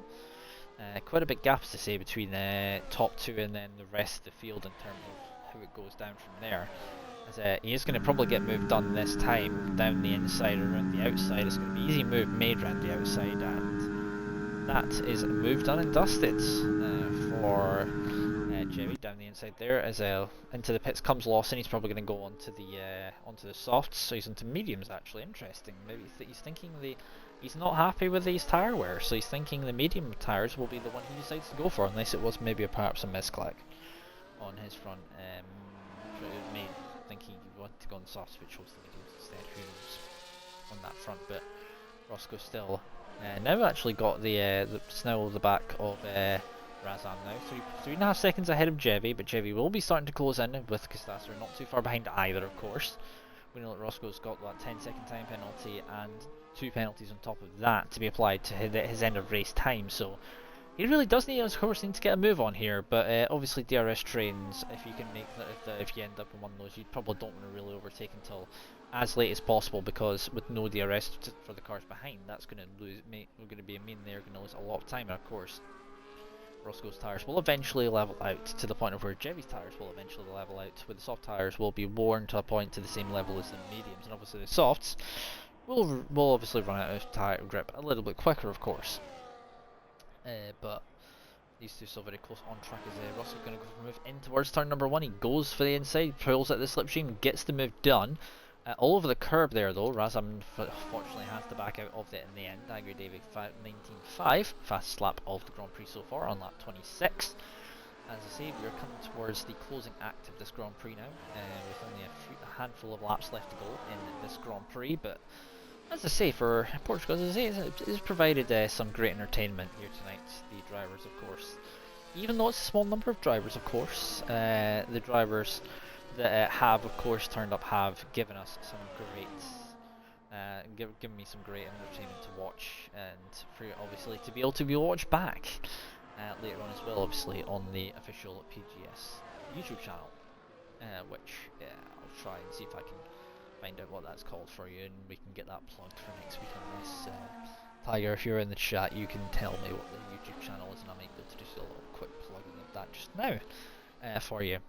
Quite a big gap to say between the top 2 and then the rest of the field in terms of how it goes down from there. As he is going to probably get moved done this time down the inside or around the outside. It's going to be easy move made around the outside, and that is a move done and dusted for Jerry down the inside there. As into the pits comes Lawson. He's probably going to go onto the softs, so he's into mediums. Actually, interesting. Maybe he's thinking he's not happy with these tyre wear, so he's thinking the medium tyres will be the one he decides to go for, unless it was maybe perhaps a misclick on his front. Thinking he wanted to go on the softs, but chose the mediums instead. Who knows on that front? But Roscoe still now actually got the snow over the back of Razam now. 3.5 seconds ahead of Jevi, but Jevi will be starting to close in with Castasser not too far behind either, of course. We know that Roscoe's got that 10-second time penalty and 2 penalties on top of that to be applied to his end of race time, so he really does need, of course, to get a move on here. But obviously DRS trains, if you can make if you end up in one of those, you probably don't want to really overtake until as late as possible, because with no DRS for the cars behind, that's going to be a mean they're going to lose a lot of time. And of course, Roscoe's tyres will eventually level out to the point of where Jevi's tyres will eventually level out, where the soft tyres will be worn to a point to the same level as the mediums, and obviously the softs will obviously run out of tyre grip a little bit quicker, of course. But these two still very close on track as Roscoe's going to go for a move in towards turn number 1. He goes for the inside, pulls at the slipstream, gets the move done. All over the curb there though, Razam fortunately has to back out of it in the end. Angry David 19.5, fastest lap of the Grand Prix so far on lap 26. As I say, we are coming towards the closing act of this Grand Prix now, with only a handful of laps left to go in this Grand Prix, but as I say, for Portugal, as I say, it's provided some great entertainment here tonight. The drivers, of course, even though it's a small number of drivers, of course, the drivers that have, of course, turned up have given us some great, given me some great entertainment to watch, and for obviously to be able to be watched back later on as well, obviously on the official PGS YouTube channel, which I'll try and see if I can find out what that's called for you, and we can get that plugged for next week. Unless Tiger, if you're in the chat, you can tell me what the YouTube channel is, and I might be able to do a little quick plugging of that just now for you.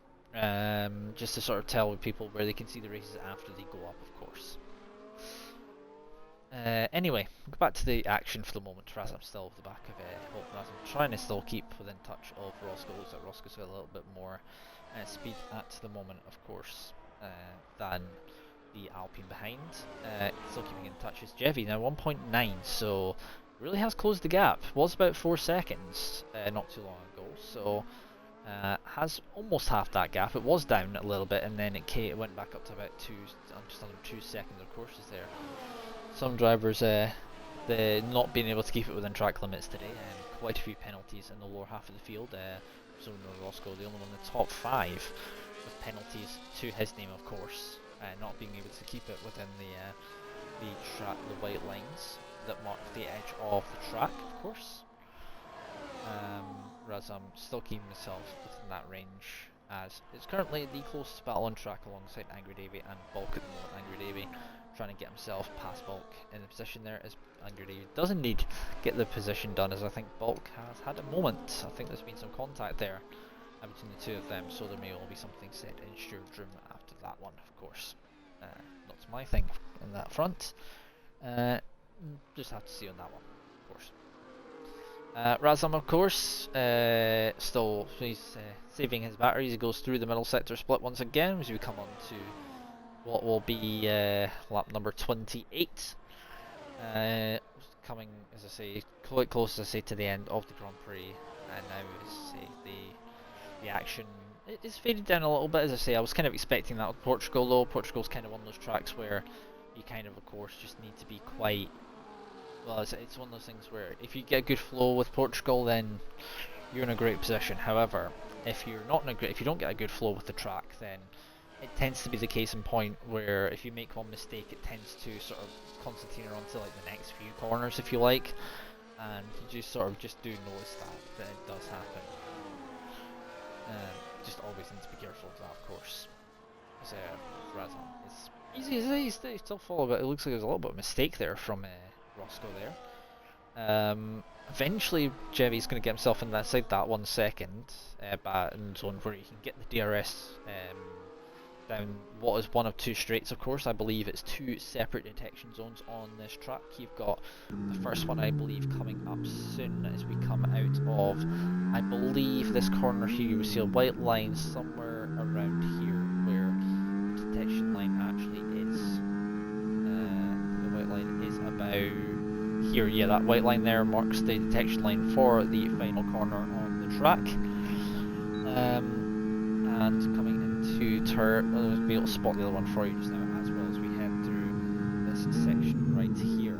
Just to sort of tell people where they can see the races after they go up, of course. Anyway, go back to the action for the moment. Razam still off the back of Razam trying to still keep within touch of Roscoe. Looks like Roscoe's got a little bit more speed at the moment, of course, than the Alpine behind. Still keeping in touch is Jevy, now 1.9, so really has closed the gap. Was about 4 seconds not too long ago, so has almost half that gap. It was down a little bit, and then it went back up to about just under 2 seconds. Of course, is there some drivers they're not being able to keep it within track limits today, and quite a few penalties in the lower half of the field. So Roscoe, the only one in the top 5 with penalties to his name, of course, not being able to keep it within the white lines that mark the edge of the track, of course. Razam still keeping himself within that range, as it's currently the closest battle on track alongside Angry Davey and Bulk at the moment. Angry Davey trying to get himself past Bulk in the position there, as Angry Davey does indeed get the position done, as I think Bulk has had a moment. I think there's been some contact there between the two of them, so there may all be something said in Steward's room after that one, of course. Not my thing on that front. Just have to see on that one, of course. Razam, of course, still he's saving his batteries. He goes through the middle sector split once again as we come on to what will be lap number 28. Coming, as I say, quite close, as I say, to the end of the Grand Prix, and now, as I say, the action is faded down a little bit. As I say, I was kind of expecting that with Portugal, though. Portugal's kind of one of those tracks where you kind of course, just need to be quite. Well, it's one of those things where if you get a good flow with Portugal, then you're in a great position. However, if you don't get a good flow with the track, then it tends to be the case in point where if you make one mistake, it tends to sort of concentrate on to like the next few corners, if you like, and you just do notice that it does happen. Just always need to be careful of that, of course. So Razam is he's still full of it. It looks like there's a little bit of mistake there from Roscoe there. Eventually Jevy's going to get himself in that 1 second baton zone where he can get the DRS down what is one of 2 straights, of course. I believe it's 2 separate detection zones on this track. You've got the first one, I believe, coming up soon as we come out of, I believe, this corner here. You will see a white line somewhere around here where the detection line actually is. The white line is about here. Yeah, that white line there marks the detection line for the final corner on the track. And coming into turn, we'll be able to spot the other one for you just now, as well as we head through this section right here.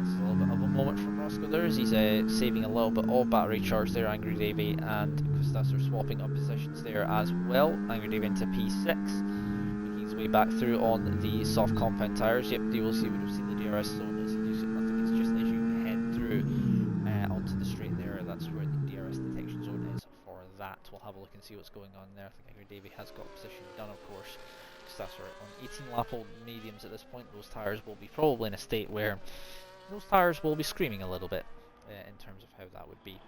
This is a little bit of a moment from Roscoe there, as he's saving a little bit of battery charge there. Angry Davey and Costas are swapping up positions there as well. Angry Davey into P6, making his way back through on the soft compound tyres. Yep, you will see, we would have seen the DRS zone. I think it's just as you head through onto the straight there, that's where the DRS detection zone is. That we'll have a look and see what's going on there. I think Angry Davey has got position done, of course. Stats are on 18 lap old mediums at this point. Those tyres will be probably in a state where those tyres will be screaming a little bit in terms of how that would be.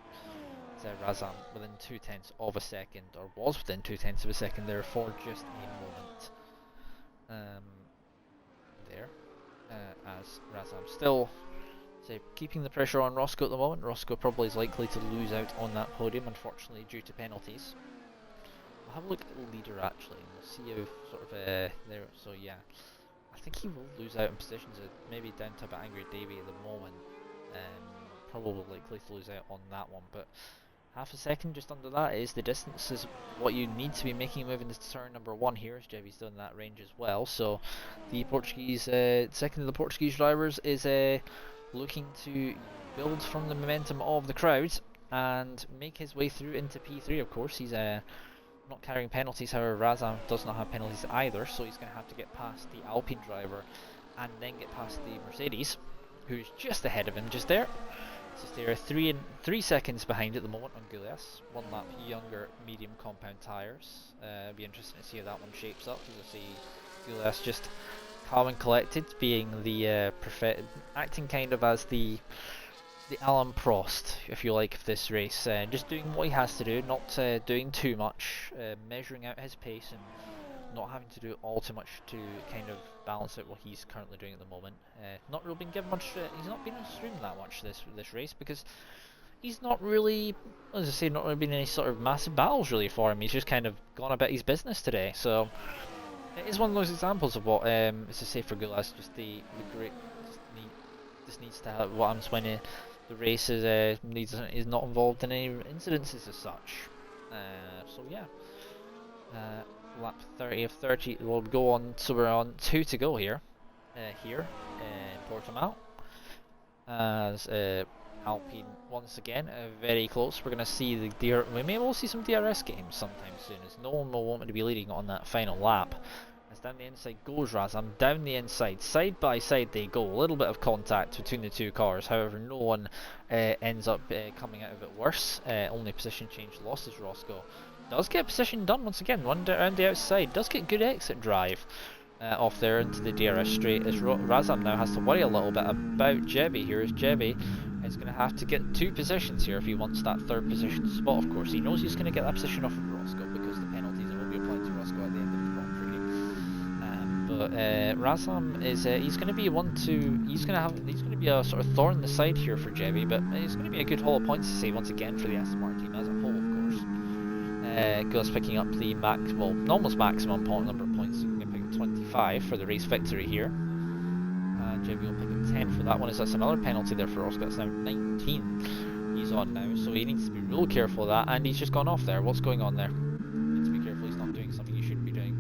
So Razam within 2/10 of a second, or was within 2/10 of a second there for just a moment. As Razam still keeping the pressure on Roscoe at the moment. Roscoe probably is likely to lose out on that podium, unfortunately, due to penalties. have a look at the leader actually, and we'll see how sort of there. So yeah, I think he will lose out in positions. Maybe down to about Angry Davey at the moment. Probably likely to lose out on that one, but half a second just under that is the distance is what you need to be making a move into turn number 1 here, as Jevy's done that range as well. So the Portuguese, second of the Portuguese drivers is looking to build from the momentum of the crowd and make his way through into P3. Of course, he's not carrying penalties, however Razam does not have penalties either, so he's going to have to get past the Alpine driver and then get past the Mercedes, who's just ahead of him just there. So they're 3 seconds behind at the moment on Gulias. 1 lap younger medium compound tyres. Be interesting to see how that one shapes up. As I see, Gulias just calm and collected, being the acting kind of as the Alan Prost, if you like, of this race. Just doing what he has to do, not doing too much, measuring out his pace and not having to do all too much to kind of balance out what he's currently doing at the moment. Not really been given much. He's not been on stream that much this race because he's not really, as I say, not really been any sort of massive battles really for him. He's just kind of gone about his business today. So it is one of those examples of what, as I say, for Gulas, just the great just needs to have what happens when the race is not involved in any incidences as such. So yeah. Lap 30 of 30 will go on, so we're on 2 to go here in Portimao, as Alpine once again very close. We're going to see we may well see some DRS games sometime soon, as no one will want to be leading on that final lap. As down the inside goes Razam, down the inside, side by side they go, a little bit of contact between the 2 cars, however no one ends up coming out of it worse. Only position change lost is Roscoe. Does get position done once again, one around the outside, does get good exit drive off there into the DRS straight, as Razam now has to worry a little bit about Jebby here, as Jebby is going to have to get 2 positions here if he wants that 3rd position spot. Of course, he knows he's going to get that position off of Roscoe because the penalties will be applied to Roscoe at the end of the Grand Prix. But Razam is he's going to be he's going to be a sort of thorn in the side here for Jebby, but it's going to be a good haul of points to say once again for the Aston Martin team as a whole, of course. Goes picking up the almost maximum number of points. So you can pick up 25 for the race victory here. JB will pick up 10 for that one, as that's another penalty there for Roscoe. That's now 19 he's on now, so he needs to be real careful of that, and he's just gone off there. What's going on there? Needs to be careful he's not doing something he shouldn't be doing.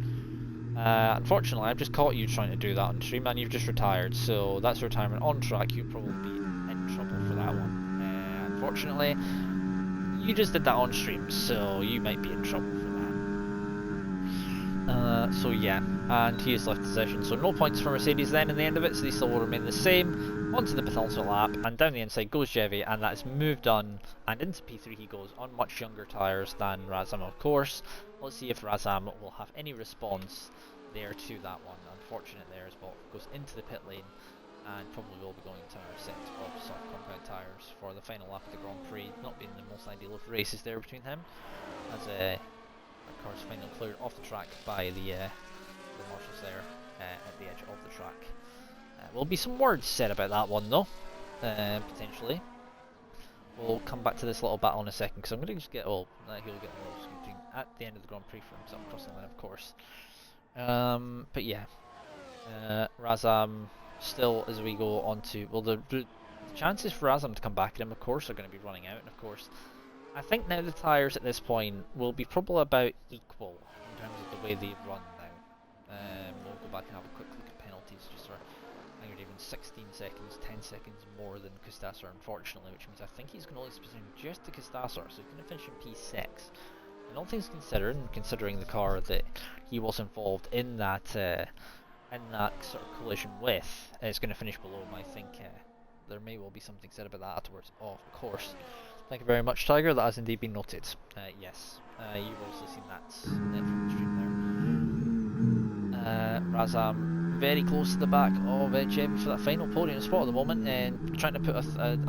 Unfortunately, I've just caught you trying to do that on stream, and you've just retired, so that's retirement on track. You'll probably be in trouble for that one. Unfortunately, you just did that on stream, so you might be in trouble for that. So yeah, and he has left the session, so no points for Mercedes then in the end of it, so they still will remain the same. Onto the penultimate lap, and down the inside goes Jevy, and that is moved on, and into P3 he goes on much younger tyres than Razam, of course. Let's see if Razam will have any response there to that one. Unfortunate there as well, goes into the pit lane, and probably will be going to our set of soft compound tyres for the final lap of the Grand Prix. Not being the most ideal of races there between him, as of course finally cleared off the track by the marshals there at the edge of the track. Will be some words said about that one though, potentially. We'll come back to this little battle in a second, because I'm going to just get he'll get a little scooting at the end of the Grand Prix for himself crossing the line, of course. But yeah, Razam still, as we go on to, well, the chances for Razam to come back at him, of course, are going to be running out, and of course, I think now the tyres at this point will be probably about equal in terms of the way they run now. We'll go back and have a quick look at penalties, just for, I think, even 16 seconds, 10 seconds more than Kustasar, unfortunately, which means I think he's going to lose position just to Kustasar, so he's going to finish in P6. And all things considered, and considering the car that he was involved in that sort of collision with, is going to finish below him. I think there may well be something said about that afterwards. Oh, of course. Thank you very much, Tiger. That has indeed been noted. Yes, you've also seen that from the stream there. Razam very close to the back of Jebby for that final podium spot at the moment, and trying to put a sort of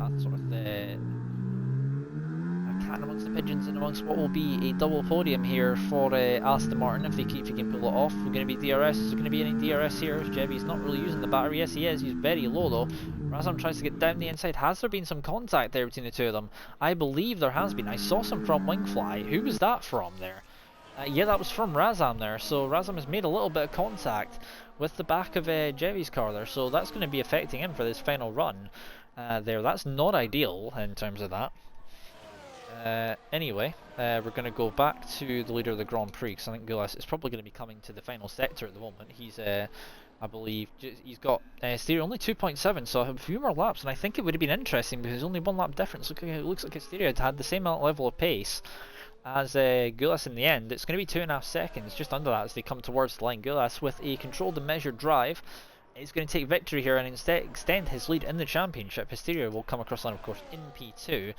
cat amongst the pigeons and amongst what will be a double podium here for Aston Martin if he can pull it off. We're going to be DRS. Is there going to be any DRS here? Jebby's not really using the battery. Yes, he is. He's very low though. Razam tries to get down the inside. Has there been some contact there between the two of them? I believe there has been. I saw some front wing fly. Who was that from there? Yeah, that was from Razam there. So Razam has made a little bit of contact with the back of Jevy's car there. So that's going to be affecting him for this final run there. That's not ideal in terms of that. Anyway, we're going to go back to the leader of the Grand Prix, because I think Gulas is probably going to be coming to the final sector at the moment. He's, I believe, he's got Stereo only 2.7, so a few more laps, and I think it would have been interesting because only one lap difference. It looks like Stereo had the same level of pace as Gulas in the end. It's going to be 2.5 seconds, just under that, as they come towards the line. Gulas, with a controlled and measured drive, is going to take victory here and instead extend his lead in the championship. Hysteria will come across line, of course, in P2.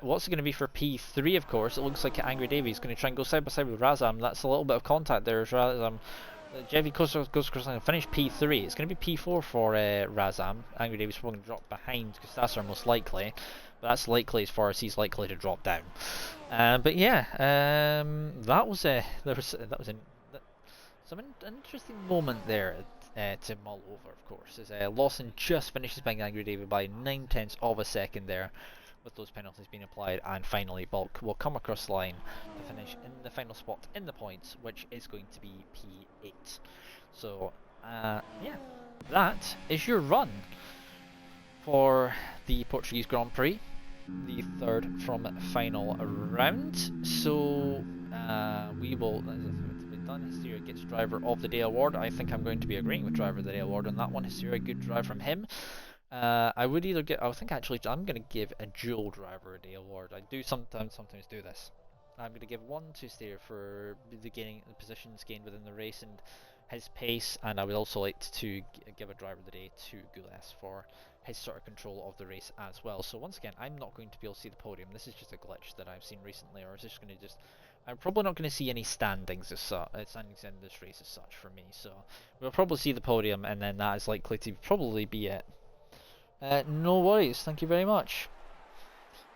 What's it going to be for P3, of course? It looks like Angry Davey is going to try and go side by side with Razam. That's a little bit of contact there as Razam. Jevy goes across line and finish P3. It's going to be P4 for Razam. Angry Davy's probably going to drop behind Gustasser most likely. But that's likely as far as he's likely to drop down. But yeah, that was some interesting moment there to mull over, of course, as Lawson just finishes being Angry David by 9/10 of a second there, with those penalties being applied, and finally Bulk will come across the line to finish in the final spot in the points, which is going to be P8. So yeah, that is your run for the Portuguese Grand Prix, the third from final round. So we will, as it's done, Hysteria gets Driver of the Day award. I think I'm going to be agreeing with Driver of the Day award on that one. Hysteria, good drive from him. I would either get, I think actually I'm going to give a dual Driver of the Day award. I do sometimes do this. I'm going to give one to Hysteria for the positions gained within the race and his pace, and I would also like to give a Driver of the Day to Gules for his sort of control of the race as well. So once again, I'm not going to be able to see the podium. This is just a glitch that I've seen recently, or is this going to just... I'm probably not going to see any standings as such, standings in this race as such for me. So we'll probably see the podium, and then that is likely to probably be it. No worries. Thank you very much.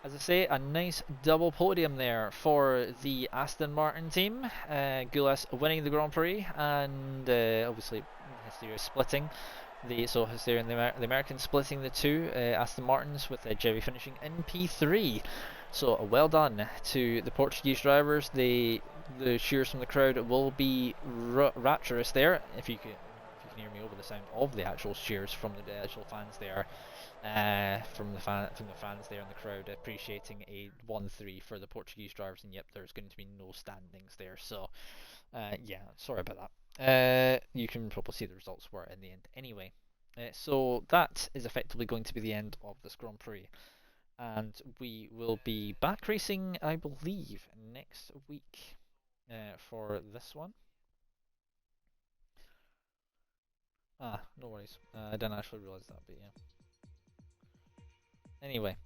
As I say, a nice double podium there for the Aston Martin team. Gules winning the Grand Prix, and obviously Hysteria splitting. So Hysteria and the Americans splitting the two Aston Martins, with Jerry finishing in P3. So well done to the Portuguese drivers. The cheers from the crowd will be rapturous there. If you can hear me over the sound of the actual cheers from the actual fans there. From the fans there in the crowd, appreciating a 1-3 for the Portuguese drivers, and yep, there's going to be no standings there. So yeah, sorry about that. You can probably see the results were in the end anyway. So that is effectively going to be the end of this Grand Prix, and we will be back racing, I believe, next week for this one. No worries. I didn't actually realise that, but yeah. Anyway,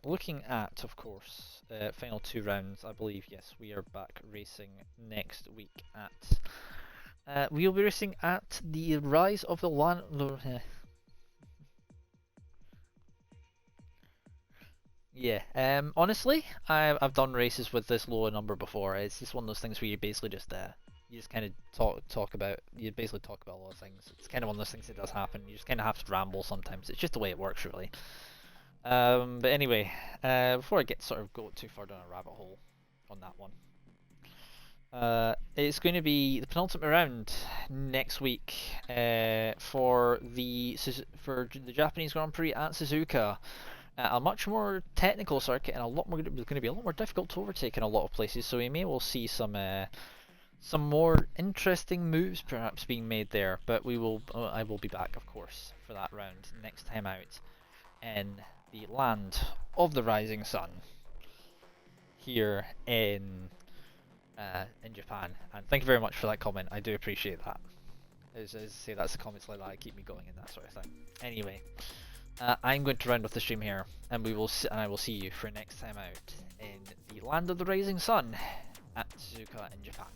looking at, of course, final 2 rounds, I believe, yes, we are back racing next week at... we'll be racing at the Rise of the Land... yeah, honestly, I've done races with this low a number before. It's just one of those things where you basically just... you just kind of talk about... You basically talk about a lot of things. It's kind of one of those things that does happen. You just kind of have to ramble sometimes. It's just the way it works, really. But anyway, before I go too far down a rabbit hole on that one, it's going to be the penultimate round next week for the Japanese Grand Prix at Suzuka. A much more technical circuit, and going to be a lot more difficult to overtake in a lot of places. So we may well see some more interesting moves perhaps being made there. But we will, I will be back, of course, for that round next time out in the land of the rising sun here in Japan. And thank you very much for that comment. I do appreciate that. As I say, that's the comments like that that keep me going and that sort of thing. Anyway, I'm going to round off the stream here, and I will see you for next time out in the land of the rising sun at Suzuka in Japan.